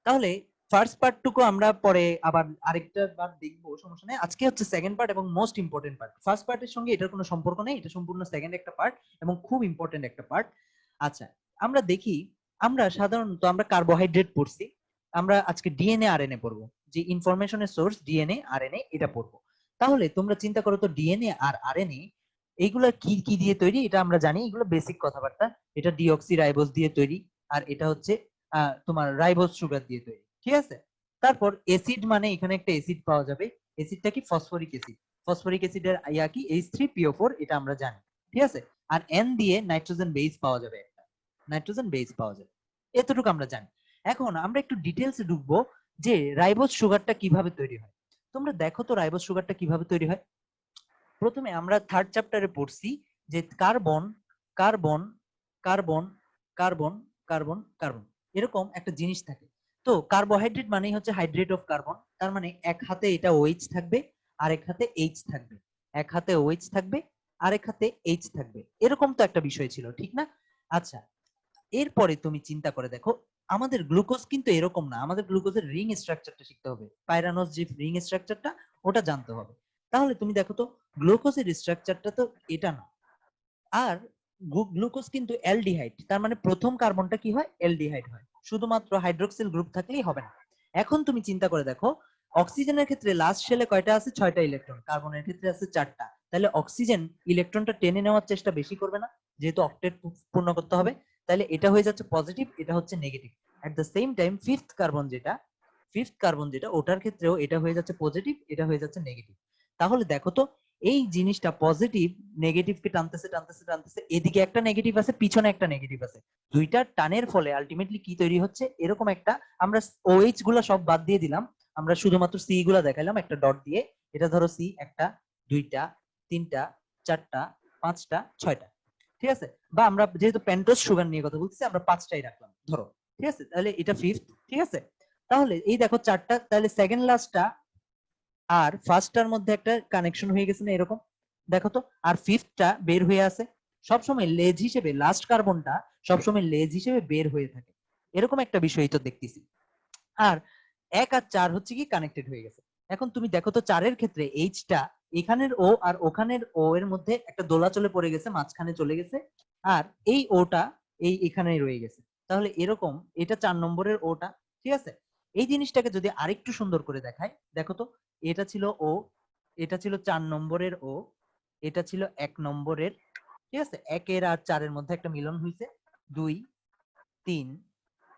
তাহলে ফার্স্ট পার্টটুকু আমরা পরে আবার আরেকটা বার দেখবো, সমস্যা নেই। আজকে হচ্ছে সেকেন্ড পার্ট এবং মোস্ট ইম্পর্টেন্ট পার্ট। ফার্স্ট পার্টের সঙ্গে এটার কোনো সম্পর্ক নেই, এটা সম্পূর্ণ সেকেন্ড একটা পার্ট এবং খুব ইম্পর্টেন্ট একটা পার্ট। আচ্ছা, আমরা দেখি, আমরা সাধারণত আমরা কার্বোহাইড্রেট পড়ছি, আমরা আজকে ডিএনএ আরএনএ পড়বো, যে ইনফরমেশনের সোর্স ডিএনএ আরএনএ এটা পড়বো। তাহলে তোমরা চিন্তা করো তো ডিএনএ আর আরএনএ এইগুলা কি কি দিয়ে তৈরি, এটা আমরা জানি, এগুলো বেসিক কথাবার্তা। এটা ডিঅক্সি রাইবোজ দিয়ে তৈরি, আর এটা হচ্ছে তোমার রাইবোজ সুগার দিয়ে তৈরি, ঠিক আছে। তারপর এসিড, মানে এখানে একটা এসিড পাওয়া যাবে, এসিডটা কি ফসফরিক অ্যাসিড, ফসফরিক অ্যাসিডের ইয়া কি H3PO4, এটা আমরা জানি, ঠিক আছে। আর এন দিয়ে নাইট্রোজেন বেস পাওয়া যাবে, একটা নাইট্রোজেন বেস পাওয়া যাবে, এতটুকু আমরা জানি। এখন আমরা একটু ডিটেলসে ঢুকবো যে রাইবোজ সুগারটা কিভাবে তৈরি হয়। তোমরা দেখো তো রাইবোজ সুগারটা কিভাবে তৈরি হয়। প্রথমে আমরা থার্ড চ্যাপ্টারে পড়ছি যে carbon carbon carbon carbon carbon carbon এরকম একটা জিনিস থাকে। তো কার্বোহাইড্রেট মানেই হচ্ছে হাইড্রেট অফ কার্বন, তার মানে এক হাতে এটা OH থাকবে, আরেক হাতে H থাকবে, এক হাতে OH থাকবে, আরেক হাতে H থাকবে, এরকম তো একটা বিষয় ছিল, ঠিক না? আচ্ছা, এরপরে তুমি চিন্তা করে দেখো, আমাদের গ্লুকোজ কিন্তু এরকম না, আমাদের গ্লুকোজের রিং স্ট্রাকচারটা শিখতে হবে, পাইরানোজ যে রিং স্ট্রাকচারটা ওটা জানতে হবে। তাহলে তুমি দেখো তো গ্লুকোজের স্ট্রাকচারটা তো এটা না। আর গ্লুকোজ কিন্তু অ্যালডিহাইড, তার মানে প্রথম কার্বনটা কি হয়, অ্যালডিহাইড হয়, শুধুমাত্র হাইড্রোক্সিল গ্রুপ থাকলেই হবে না। এখন তুমি চিন্তা করে দেখো, অক্সিজেনের ক্ষেত্রে লাস্ট শেলে কয়টা আছে, 6টা ইলেকট্রন, কার্বনের ক্ষেত্রে আছে 4টা। তাহলে অক্সিজেন ইলেকট্রনটা টেনে নেওয়ার চেষ্টা বেশি করবে না, যেহেতু অক্টেট পূর্ণ করতে হবে। তাহলে এটা হয়ে যাচ্ছে পজিটিভ, এটা হচ্ছে negative. At the same time fifth carbon যেটা ওটার ক্ষেত্রেও এটা হয়ে যাচ্ছে পজিটিভ, এটা হয়ে যাচ্ছে নেগেটিভ। তাহলে দেখো তো, এই জিনিসটা পজিটিভ নেগেটিভকে টানতেছে টানতেছে টানতেছে, এদিকে একটা নেগেটিভ আছে, পিছনে একটা নেগেটিভ আছে, দুইটা টানের ফলে আলটিমেটলি কি তৈরি হচ্ছে, এরকম একটা, আমরা OH গুলা সব বাদ দিয়ে দিলাম, আমরা শুধুমাত্র সি গুলা দেখাইলাম একটা ডট দিয়ে। এটা ধরো সি একটা, দুইটা, তিনটা, চারটা, পাঁচটা, ছয়টা, ঠিক আছে। বা আমরা যেহেতু পেন্টোজ সুগার নিয়ে কথা বলছি, আমরা 5টাই রাখলাম ধরো, ঠিক আছে। তাহলে এটা ফিফথ, ঠিক আছে। তাহলে এই দেখো 4টা, তাহলে সেকেন্ড লাস্টটা আর ফার্স্টটার মধ্যে একটা কানেকশন হয়ে গেছে না, এরকম দেখো তো। আর ফিফথটা বের হয়ে আছে, সবসময় লেজ হিসেবে লাস্ট কার্বনটা সবসময় লেজ হিসেবে বের হয়ে থাকে, এরকম একটা বিষয় তো দেখতেছি। আর 1 আর 4 হচ্ছে কি কানেক্টেড হয়ে গেছে। এখন তুমি দেখো তো 4-এর ক্ষেত্রে এইচটা এখানের ও আর ওখানের ও এর মধ্যে একটা দোলাচলে পড়ে গেছে, মাঝখানে চলে গেছে, আর এই ওটা এই এখানেই রয়ে গেছে। তাহলে এরকম এটা 4 নম্বরের ওটা, ঠিক আছে। এই জিনিসটাকে যদি আরেকটু সুন্দর করে দেখাই, দেখো তো, এটা ছিল ও, এটা ছিল 4 নম্বরের ও, এটা ছিল 1 নম্বরের, ঠিক আছে। 1-এর আর 4-এর মধ্যে একটা মিলন হয়েছে, 2, 3,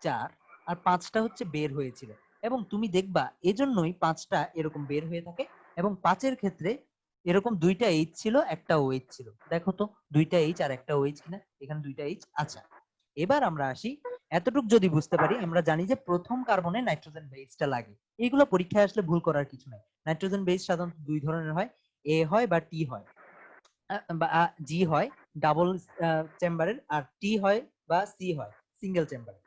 4 আর 5টা হচ্ছে বের হয়েছিল। এবং তুমি দেখবা এজন্যই 5টা এরকম বের হয়ে থাকে। এবং 5-এর ক্ষেত্রে এরকম 2টা এইচ ছিল, একটা ওএইচ ছিল, দেখো তো 2টা এইচ আর একটা ওএইচ কিনা, এখানে 2টা এইচ। আচ্ছা, এবার আমরা আসি, এতটুক যদি বুঝতে পারি, আমরা জানি যে প্রথম কার্বনে নাইট্রোজেন বেসটা লাগে। এইগুলো পরীক্ষায় আসলে ভুল করার কিছু নাই। নাইট্রোজেন বেস সাধারণত 2 ধরনের হয়, এ হয় বা টি হয়, বা জি হয় ডাবল চেম্বারের, আর টি হয় বা সি হয় সিঙ্গেল চেম্বারের।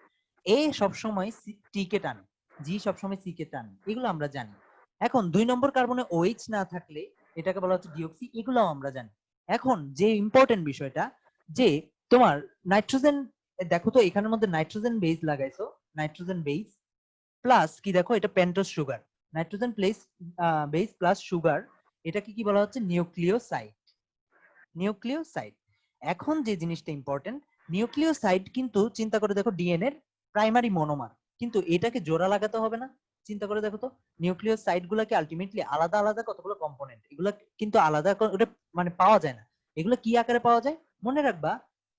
এ সবসময় টি কে টানে, জি সবসময় সি কে টানে, এগুলো আমরা জানি। এখন 2 নম্বর কার্বনে OH না থাকলে এটাকে বলা হচ্ছে ডিঅক্সি, এগুলো আমরা জানি। এখন যে ইম্পর্টেন্ট বিষয়টা, যে তোমার নাইট্রোজেন, দেখো তো এখানের মধ্যে নাইট্রোজেন বেস লাগাইছো, নাইট্রোজেন বেস প্লাস কি, দেখো এটা pentose sugar, nitrogen place base plus sugar, এটাকে কি বলা হচ্ছে, নিউক্লিওসাইড। নিউক্লিওসাইড। এখন যে জিনিসটা ইম্পর্টেন্ট, নিউক্লিওসাইড কিন্তু চিন্তা করে দেখো ডিএনএ এর প্রাইমারি মনোমার, কিন্তু এটাকে জোড়া লাগাতে হবে না। চিন্তা করে দেখো তো, নিউক্লিওসাইড গুলাকে আলটিমেটলি আলাদা আলাদা কতগুলো কম্পোনেন্ট, এগুলো কিন্তু আলাদা ওটা মানে পাওয়া যায় না। এগুলো কি আকারে পাওয়া যায়, মনে রাখবা,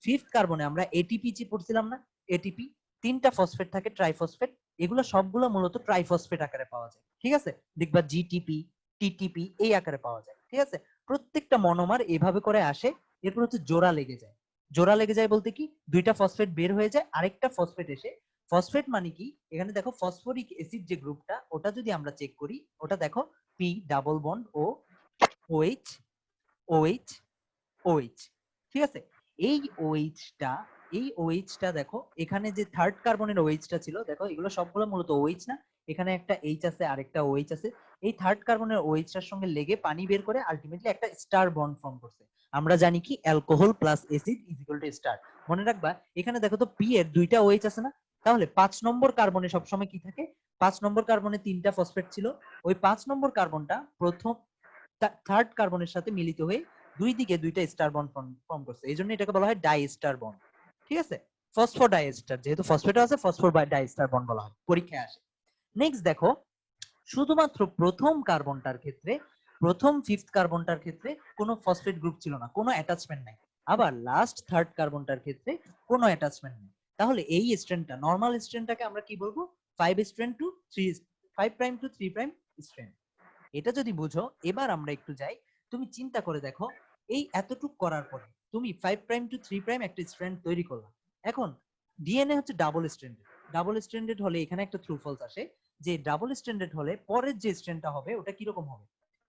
ফিফথ কার্বনে আমরা এটিপি পড়ছিলাম না, এটিপি 3টা ফসফেট থাকে, ট্রাইফসফেট, এগুলো সবগুলো মূলত ট্রাইফসফেট আকারে পাওয়া যায়, ঠিক আছে। দেখবা জিটিপি, টিটিপি এই আকারে পাওয়া যায়, ঠিক আছে। প্রত্যেকটা মনোমার এভাবে করে আসে, এরপর হচ্ছে জোড়া লেগে যায়। জোড়া লেগে যায় বলতে কি, 2টা ফসফেট বের হয়ে যায়, আরেকটা ফসফেট এসে, ফসফেট মানে কি, এখানে দেখো ফসফরিক অ্যাসিড যে গ্রুপটা, ওটা যদি আমরা চেক করি, ওটা দেখো পি ডাবল বন্ড ও OH OH OH, ঠিক আছে। এই OH-টা, এই OH-টা দেখো, এখানে যে থার্ড কার্বনের OH-টা ছিল, দেখো এগুলো সবগুলো মূলত OH না, এখানে একটা H আছে আর একটা OH আছে। এই থার্ড কার্বনের OH-টার সঙ্গে লেগে পানি বের করে আলটিমেটলি একটা স্টার বন্ড ফর্ম করছে। আমরা জানি কি, alcohol plus acid is equal to star. মনে রাখবা, এখানে দেখো তো পি এর 2টা OH আছে না, তাহলে 5 নম্বর কার্বনে সবসময় কি থাকে, 5 নম্বর কার্বনে 3টা ফসফেট ছিল, ওই 5 নম্বর কার্বনটা প্রথম থার্ড কার্বনের সাথে মিলিত হয়ে দুই দিকে দুইটা স্টার বন্ড ফর্ম করছে, এই জন্য এটাকে বলা হয় ডাই স্টার বন্ড। ঠিক আছে, ফসফোডাইএস্টার, যেহেতু ফসফেট আছে ফসফোডাইএস্টার বন্ড বলা হয়, পরীক্ষায় আসে। নেক্সট দেখো, শুধুমাত্র প্রথম কার্বনটার ক্ষেত্রে, প্রথম ফিফথ কার্বনটার ক্ষেত্রে কোনো ফসফেট গ্রুপ ছিল না, কোনো অ্যাটাচমেন্ট নাই। আবার লাস্ট থার্ড কার্বনটার ক্ষেত্রে কোনো অ্যাটাচমেন্ট নেই। তাহলে এই স্ট্র্যান্ডটা, নরমাল স্ট্র্যান্ডটাকে আমরা কি বলবো? 5 strand to 3, 5 prime to 3 prime strand. এটা যদি বুঝো, এবার আমরা একটু যাই, তুমি চিন্তা করে দেখো, এই এতটুক করার পরে তুমি 5 প্রাইম টু 3 প্রাইম একটা স্ট্র্যান্ড তৈরি করলাম। এখন ডিএনএ হচ্ছে ডাবল স্ট্র্যান্ডেড, ডাবল স্ট্র্যান্ডেড হলে এখানে একটা ট্রু ফলস আসে, যে ডাবল স্ট্র্যান্ডেড হলে পরের যে স্ট্র্যান্ডটা হবে ওটা কিরকম হবে।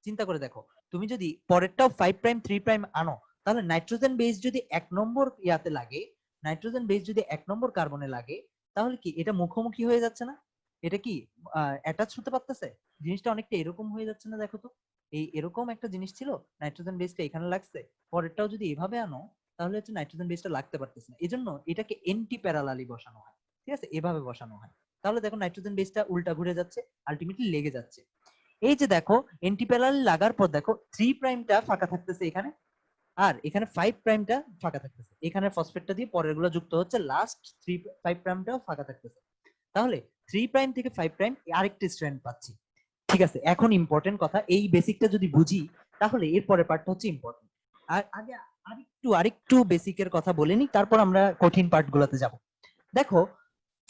চিন্তা করে দেখো, তুমি যদি পরেরটাও 5 প্রাইম 3 প্রাইম আনো, তাহলে নাইট্রোজেন বেস যদি 1 নম্বর ইয়াতে লাগে, নাইট্রোজেন বেস যদি 1 নম্বর কার্বনে লাগে, তাহলে কি এটা মুখোমুখি হয়ে যাচ্ছে না? এটা কি অ্যাটাচ হতে পারতেছে? জিনিসটা অনেকটা এরকম হয়ে যাচ্ছে না? দেখো তো, এই এরকম একটা জিনিস ছিল, নাইট্রোজেন বেসটা এখানে লাগছে, পরেরটাও যদি এভাবে আনো, তাহলে হচ্ছে নাইট্রোজেন বেসটা লাগতে পারতেছে না, এজন্য এটাকে এন্টি প্যারালালি বসানো হয়। ঠিক আছে, এভাবে বসানো হয়। তাহলে দেখো নাইট্রোজেন বেসটা উল্টা ঘুরে যাচ্ছে, আলটিমেটলি লেগে যাচ্ছে। এই যে দেখো, এন্টি প্যারালালি লাগার পর দেখো 3 প্রাইমটা ফাঁকা থাকতেছে এখানে, আর এখানে 5 প্রাইমটা ফাঁকা থাকতেছে, এখানে ফসফেটটা দিয়ে পরের গুলো যুক্ত হচ্ছে, লাস্ট 5 প্রাইমটাও ফাঁকা থাকতেছে। তাহলে 3 প্রাইম থেকে 5 প্রাইম আরেকটি স্ট্র্যান্ড পাচ্ছি। ঠিক আছে, এখন ইম্পর্টেন্ট কথা, এই বেসিকটা যদি বুঝি তাহলে এর পরের পার্টটা হচ্ছে ইম্পর্টেন্ট। আর আগে আরেকটু বেসিকের কথা বলে নি, তারপর আমরা কঠিন পার্টগুলোতে যাব। দেখো,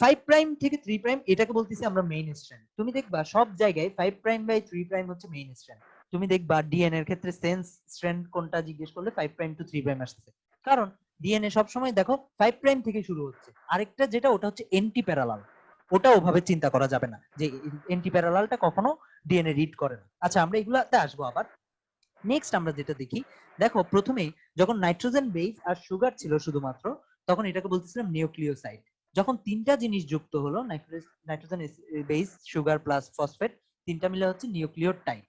5 প্রাইম থেকে 3 প্রাইম এটাকে বলতেছি আমরা মেইন স্ট্র্যান্ড। তুমি দেখবা সব জায়গায় 5 প্রাইম বাই 3 প্রাইম হচ্ছে মেইন স্ট্র্যান্ড। তুমি দেখবা ডিএনএ এর ক্ষেত্রে সেন্স স্ট্র্যান্ড কোনটা জিজ্ঞেস করলে 5 প্রাইম টু 3 প্রাইম আসছে, কারণ ডিএনএ সব সময় দেখো 5 প্রাইম থেকে শুরু হচ্ছে। আরেকটা যেটা, ওটা হচ্ছে এন্টি প্যারালাল, ওটা ওভাবে চিন্তা করা যাবে না যে এন্টি প্যারালালটা কখনো ডিএনএ রিড করে না। আচ্ছা, আমরা এগুলাতে আসবো আবার। নেক্সট আমরা যেটা দেখি, দেখো প্রথমে যখন নাইট্রোজেন বেস আর সুগার ছিল শুধুমাত্র, তখন এটাকে বলতেছিলাম নিউক্লিওসাইড। যখন তিনটা জিনিস যুক্ত হলো, nitrogen base, sugar plus phosphate, তিনটা মিলে হচ্ছে নিউক্লিওটাইড।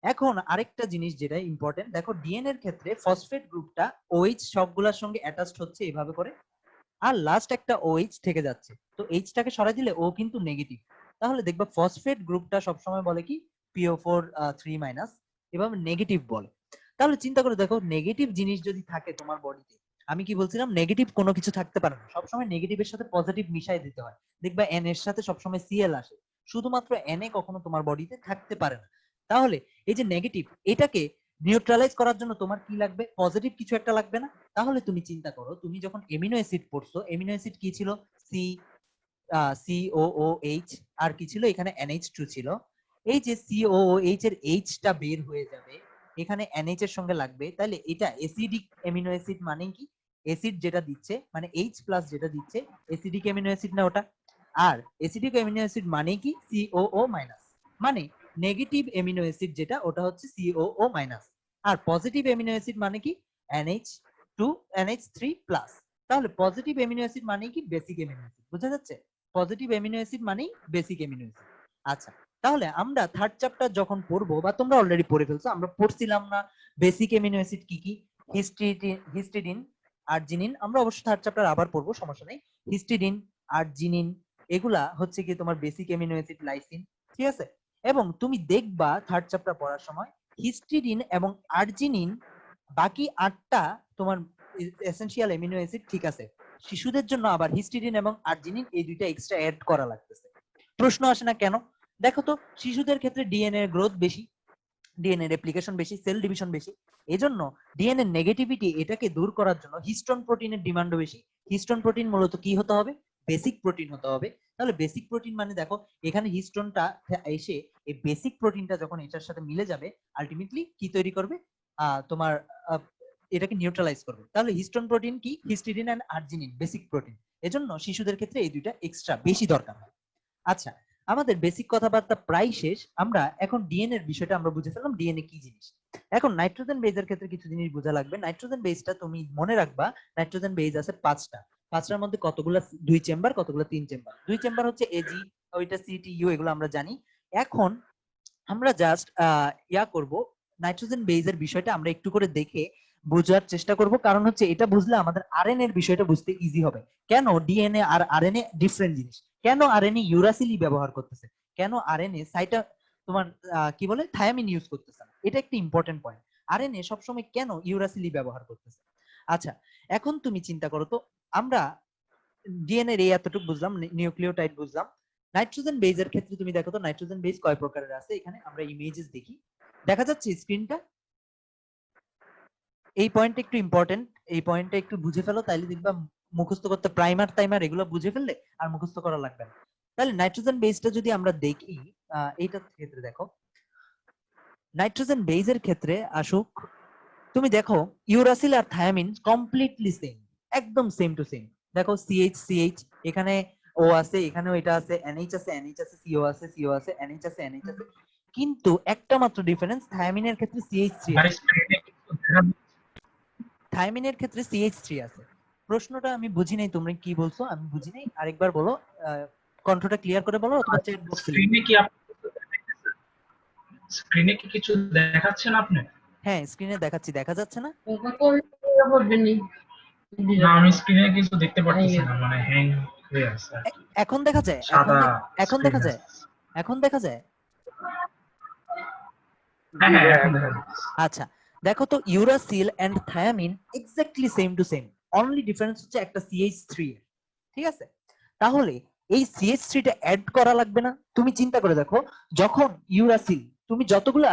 এখন আরেকটা জিনিস যেটা ইম্পর্টেন্ট, দেখো ডিএনএ এর ক্ষেত্রে ফসফেট গ্রুপটা OH সবগুলোর সঙ্গে অ্যাটাচড হচ্ছে এভাবে করে, আর লাস্ট একটা OH থেকে যাচ্ছে, তো এইচটাকে সরাই দিলে ও কিন্তু নেগেটিভ। তাহলে দেখবা ফসফেট গ্রুপটা সবসময় বলে কি PO4 3- এভাবে নেগেটিভ বলে। তাহলে চিন্তা করে দেখো, নেগেটিভ জিনিস যদি থাকে তোমার বডিতে, আমি কি বলছিলাম, নেগেটিভ কোনো কিছু থাকতে পারে না, সবসময় নেগেটিভের সাথে পজিটিভ মিশাই দিতে হয়। দেখবা N এর সাথে সবসময় Cl আসে, শুধুমাত্র Na কখনো তোমার বডিতে থাকতে পারে না। তাহলে এই যে নেগেটিভ, এটাকে নিউট্রালাইজ করার জন্য তোমার কি লাগবে? পজিটিভ কিছু একটা লাগবে না? তাহলে তুমি চিন্তা করো, তুমি যখন এমিনো অ্যাসিড পড়ছো, এমিনো অ্যাসিড কি ছিল? সি, COOH, আর কি ছিল এখানে? NH2 ছিল। এই যে COOH এর H টা বের হয়ে যাবে, এখানে NH এর সঙ্গে লাগবে, তাহলে এটা অ্যাসিডিক এমিনো অ্যাসিড, মানে কি অ্যাসিড যেটা দিচ্ছে, মানে H প্লাস যেটা দিচ্ছে, অ্যাসিডিক এমিনো অ্যাসিড না ওটা? আর অ্যাসিডিক এমিনো অ্যাসিড মানে কি? COO মাইনাস, মানে নেগেটিভ এমিনো অ্যাসিড যেটা, ওটা হচ্ছে COO মাইনাস। আর পজিটিভ এমিনো অ্যাসিড মানে কি? NH2 NH3 plus. তাহলে পজিটিভ এমিনো অ্যাসিড মানে কি? Basic amino acid. বোঝা যাচ্ছে? পজিটিভ এমিনো অ্যাসিড মানেই বেসিক এমিনো অ্যাসিড। আচ্ছা, তাহলে আমরা থার্ড চ্যাপ্টার যখন পড়বো, বা তোমরা অলরেডি পড়ে ফেলছো, আমরা পড়ছিলাম না বেসিক এমিনো অ্যাসিড কি কি? Histidine, arginine. আমরা অবশ্য থার্ড চ্যাপ্টার আবার পড়বো, সমস্যা নেই। হিস্টিডিন, আর্জিনিন, এগুলা হচ্ছে কি তোমার বেসিক এমিনো অ্যাসিড, লাইসিন। ঠিক আছে, এবং তুমি দেখবা থার্ড চ্যাপ্টার পড়ার সময় হিস্টিডিন এবং আর্জিনিন, বাকি 8টা তোমার এসেনশিয়াল এমিনো অ্যাসিড, ঠিক আছে, শিশুদের জন্য আবার হিস্টিডিন এবং আর্জিনিন এই দুইটা এক্সট্রা অ্যাড করা লাগতেছে। প্রশ্ন আসে না কেন? দেখো তো, শিশুদের ক্ষেত্রে ডিএনএ এর গ্রোথ বেশি, ডিএনএ রেপ্লিকেশন বেশি, সেল ডিভিশন বেশি, এজন্য ডিএনএ নেগেটিভিটি এটাকে দূর করার জন্য হিস্টোন প্রোটিনের ডিমান্ডও বেশি। হিস্টোন প্রোটিন মূলত কি হতে হবে? বেসিক প্রোটিন হতে হবে। তাহলে বেসিক প্রোটিন মানে দেখো, এখানে হিস্টোনটা এসে এই বেসিক প্রোটিনটা যখন এটার সাথে মিলে যাবে, আলটিমেটলি কি তৈরি করবে? তোমার এটাকে নিউট্রালাইজ করবে। তাহলে হিস্টোন প্রোটিন কি? Histidine and arginine basic protein. এজন্য শিশুদের ক্ষেত্রে এই দুইটা এক্সট্রা বেশি দরকার হয়। আচ্ছা, আমাদের বেসিক কথাবার্তা প্রায় শেষ। আমরা এখন ডিএনএ এর বিষয়টা আমরা বুঝে ফেললাম, ডিএনএ কি জিনিস। এখন নাইট্রোজেন বেজের ক্ষেত্রে কিছু জিনিস বোঝা লাগবে। নাইট্রোজেন বেজটা তুমি মনে রাখবা, নাইট্রোজেন বেজ আছে 5টা। 5টার মধ্যে কতগুলো 2 চেম্বার, কতগুলো 3 চেম্বার? 2 চেম্বার হচ্ছে এজি, ওইটা CTU, এগুলো আমরা জানি। এখন আমরা জাস্ট করব, নাইট্রোজেন বেজের বিষয়টা আমরা একটু করে দেখে বোঝার চেষ্টা করব, কারণ হচ্ছে এটা বুঝলে আমাদের আরএনএ এর বিষয়টা বুঝতে ইজি হবে। কেন ডিএনএ আর আরএনএ ডিফারেন্ট জিনিস? কেন আরএনএ ইউরাসিলই ব্যবহার করতেছে? কেন আরএনএ সাইটা তোমার কি বলে থায়ামিন ইউজ করতেছে না, এটা একটা ইম্পর্টেন্ট পয়েন্ট। আরএনএ সবসময় কেন ইউরাসিলি ব্যবহার করতেছে। আচ্ছা, এখন তুমি চিন্তা করো তো, আমরা ডিএনএ এর এতটুকু বুঝলাম, নিউক্লিওটাইড বুঝলাম। নাইট্রোজেন বেজের ক্ষেত্রে তুমি দেখো তো নাইট্রোজেন বেজ কয় প্রকারের আছে, এখানে আমরা ইমেজেস দেখি, দেখা যাচ্ছে স্ক্রিনটা। এই পয়েন্টটা একটু ইম্পর্টেন্ট, এই পয়েন্টটা একটু বুঝে ফেলো, তাইলে দেখবা মুখস্থ করতে প্রাইমার টাইমার এগুলো বুঝে ফেললে আর মুখস্থ করা লাগবে না। তাহলে নাইট্রোজেন বেসটা যদি আমরা দেখি, এইটার ক্ষেত্রে দেখো নাইট্রোজেন বেজের ক্ষেত্রে আসুক, তুমি দেখো ইউরাসিল আর থায়ামিন কমপ্লিটলি সেম, একদম সেম টু সেম। দেখো সিএইচ সিএইচ, এখানে ও আছে, এখানেও এটা আছে, এনএইচ আছে, এনএইচ আছে, সিও আছে, সিও আছে, এনএইচ আছে, এনএইচ আছে, কিন্তু একটা মাত্র ডিফারেন্স, থায়ামিনের ক্ষেত্রে সিএইচ3 আছে, থায়ামিনের ক্ষেত্রে সিএইচ3 আছে। প্রশ্নটা আমি বুঝি নাই, তোমরা কি বলছো আমি বুঝি নাই, আরেকবার বলো, কন্ট্রোলটা ক্লিয়ার করে বলো অথবা চ্যাট বক্সে লিখো। স্ক্রিনে কি কিছু দেখাচ্ছেন আপনি? হ্যাঁ স্ক্রিনে দেখাচ্ছি, দেখা যাচ্ছে না? না, আমি স্ক্রিনে কিছু দেখতে পারতেছি না, মানে হ্যাং হয়ে আছে। এখন দেখা যায়, সাদা এখন দেখা যায়, এখন দেখা যায়। হ্যাঁ হ্যাঁ, এখন দেখা যাচ্ছে। আচ্ছা, দেখো তো uracil and thymine exactly same to same, only difference হচ্ছে একটা সিএইচ3 এর, ঠিক আছে? তাহলে এই সিএইচ3 টা অ্যাড করা লাগবে না? তুমি চিন্তা করে দেখো, যখন ইউরাসিল, তুমি যতগুলা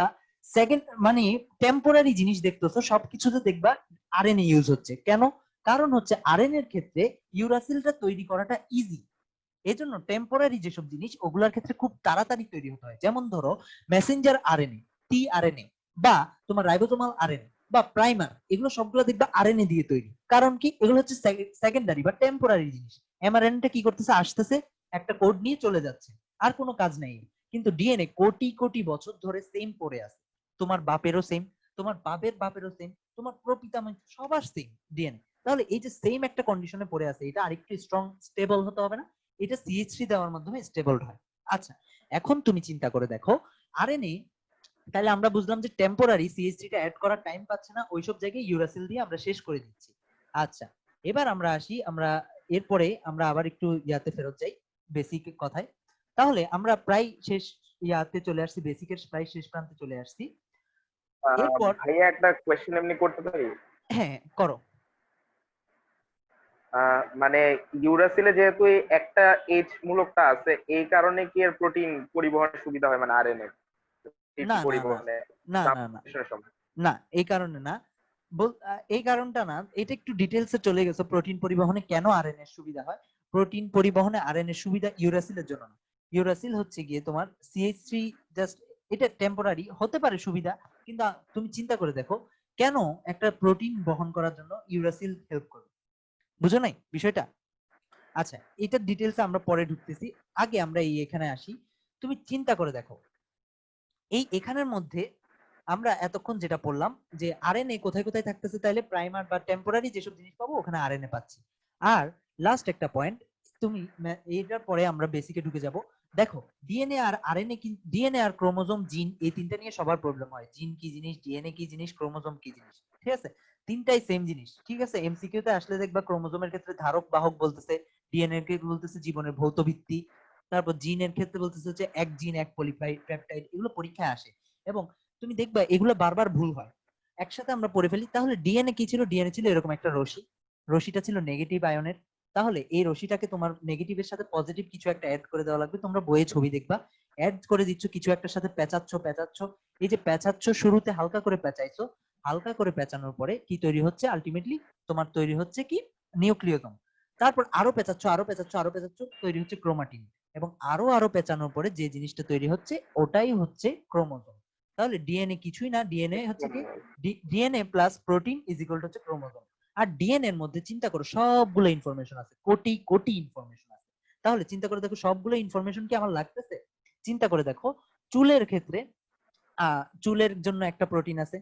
সেকেন্ড মানে টেম্পোরারি জিনিস দেখতেছো সবকিছুতে দেখবা আরএনএ ইউজ হচ্ছে, কেন? কারণ হচ্ছে আরএনএ এর ক্ষেত্রে ইউরাসিলটা তৈরি করাটা ইজি, এজন্য টেম্পোরারি যেসব জিনিস ওগুলোর ক্ষেত্রে খুব তাড়াতাড়ি তৈরি হতে হয়। যেমন ধরো মেসেঞ্জার আরএনএ, টিআরএনএ, বা তোমার রাইবোজোমাল আরএনএ বা প্রাইমার, এগুলো সবগুলো দেখবা আরএনএ দিয়ে তৈরি। কারণ কি? এগুলো হচ্ছে সেকেন্ডারি বা টেম্পোরারি জিনিস। এমআরএনএটা কি করতেছে? আসতেছে, একটা কোড নিয়ে চলে যাচ্ছে, আর কোনো কাজ নেই। কিন্তু ডিএনএ কোটি কোটি বছর ধরে সেম পড়ে আছে, তোমার বাপেরও সেম, তোমার বাপের বাপেরও সেম, তোমার প্রপিতামহ সবার সেম ডিএনএ। তাহলে এই যে সেম একটা কন্ডিশনে পড়ে আছে, এটা আরেকটু স্ট্রং স্টেবল হতে হবে না? এটা সিএইচ3 দেওয়ার মাধ্যমে স্টেবল হয়। আচ্ছা, এখন তুমি চিন্তা করে দেখো আরএনএ, তাহলে আমরা বুঝলাম যে টেম্পোরারি সিএইচ3 টা অ্যাড করার টাইম পাচ্ছে না, ওইসব জায়গায় ইউরাসিল দিয়ে আমরা শেষ করে দিচ্ছি। আচ্ছা, এবার আমরা আসি, আমরা এরপরে আমরা আবার একটু ইয়াতে ফেরত যাই, বেসিক কথায়। তাহলে আমরা প্রায় শেষ ইয়াতে চলে আসছি, বেসিকের প্রায় শেষ প্রান্তে চলে আসছি। এরপর ভাইয়া একটা কোয়েশ্চেন এমনি করতে পারি? হ্যাঁ করো। মানে ইউরাসিলে যেহেতু এই একটা এইচ মূলকটা আছে, এই কারণে কি এর প্রোটিন পরিবহনের সুবিধা হয়, মানে আরএনএ না না না পরিবহনে না না না সময়? না, এই কারণে না, এই কারণটা না, এটা একটু ডিটেলসে চলে গেছে। প্রোটিন পরিবহনে কেন আরএনএ এর সুবিধা হয়, প্রোটিন পরিবহনে আরএনএ এর সুবিধা ইউরাসিলের জন্য না। ইউরাসিল হচ্ছে গিয়ে তোমার সিএইচ3, জাস্ট এটা টেম্পোরারি হতে পারে সুবিধা, কিন্তু তুমি চিন্তা করে দেখো কেন একটা প্রোটিন বহন করার জন্য ইউরাসিল হেল্প করবে, বুঝো নাই বিষয়টা? আচ্ছা, এটা ডিটেলসে আমরা পরে ঢুকতেছি, আগে আমরা এই এখানে আসি। তুমি চিন্তা করে দেখো, এই এখানের মধ্যে আমরা এতক্ষণ যেটা পড়লাম যে আরএনএ কোথায় কোথায় থাকতেছে, তাইলে প্রাইমার বা টেম্পোরারি যেসব জিনিস পাবো ওখানে আরএনএ পাচ্ছি। আর লাস্ট একটা পয়েন্ট, তুমি এটার পরে আমরা বেসিকে ঢুকে যাব। দেখো ডিএনএ আর আরএনএ, ডিএনএ আর ক্রোমোজোম, জিন, এই তিনটা নিয়ে সবার প্রবলেম হয়, জিন কি জিনিস, ডিএনএ কি জিনিস, ক্রোমোজোম কি জিনিস, ঠিক আছে? তিনটাই সেম জিনিস, ঠিক আছে? এমসিকিউ তে আসলে দেখবা ক্রোমোজোমের ক্ষেত্রে ধারক বাহক বলতেছে, ডিএনএ কে বলতেছে জীবনের ভৌত ভিত্তি, তারপর জিনের ক্ষেত্রে বলতেছে হচ্ছে এক জিন এক পলিপেপটাইড, এগুলো পরীক্ষায় আসে এবং তুমি দেখবা এগুলো বারবার ভুল হয়, একসাথে আমরা পড়ে ফেলি। তাহলে ডিএনএ কি ছিল? ডিএনএ ছিল এরকম একটা রশি, রশিটা ছিল নেগেটিভ আয়নের। তাহলে এই রশিটাকে তোমার নেগেটিভের সাথে পজিটিভ কিছু একটা অ্যাড করে দেওয়া লাগবে, তোমরা বইয়ে ছবি দেখবা অ্যাড করে দিচ্ছ কিছু একটার সাথে, পেঁচাচ্ছ পেঁচাচ্ছ, এই যে পেঁচাচ্ছ শুরুতে হালকা করে পেঁচাইছো, হালকা করে পেঁচানোর পরে কি তৈরি হচ্ছে? আলটিমেটলি তোমার তৈরি হচ্ছে কি? নিউক্লিওজোম। তারপর আরো পেঁচাচ্ছ আরো পেঁচাচ্ছ আরো পেঁচাচ্ছ, তৈরি হচ্ছে ক্রোমাটিন, এবং আরো আরো পেঁচানোর পরে যে জিনিসটা তৈরি হচ্ছে ওটাই হচ্ছে ক্রোমোজোম। তাহলে ডিএনএ কিছুই না, ডিএনএ হচ্ছে কি? DNA plus protein is equal to হচ্ছে ক্রোমোজোম। আর ডিএনএ এর মধ্যে চিন্তা করো সবগুলো ইনফরমেশন আছে, কোটি কোটি ইনফরমেশন আছে। তাহলে চিন্তা করে দেখো সবগুলো ইনফরমেশন কি আমার লাগতেছে? চিন্তা করে দেখো, চুলের ক্ষেত্রে চুলের জন্য একটা প্রোটিন আছে,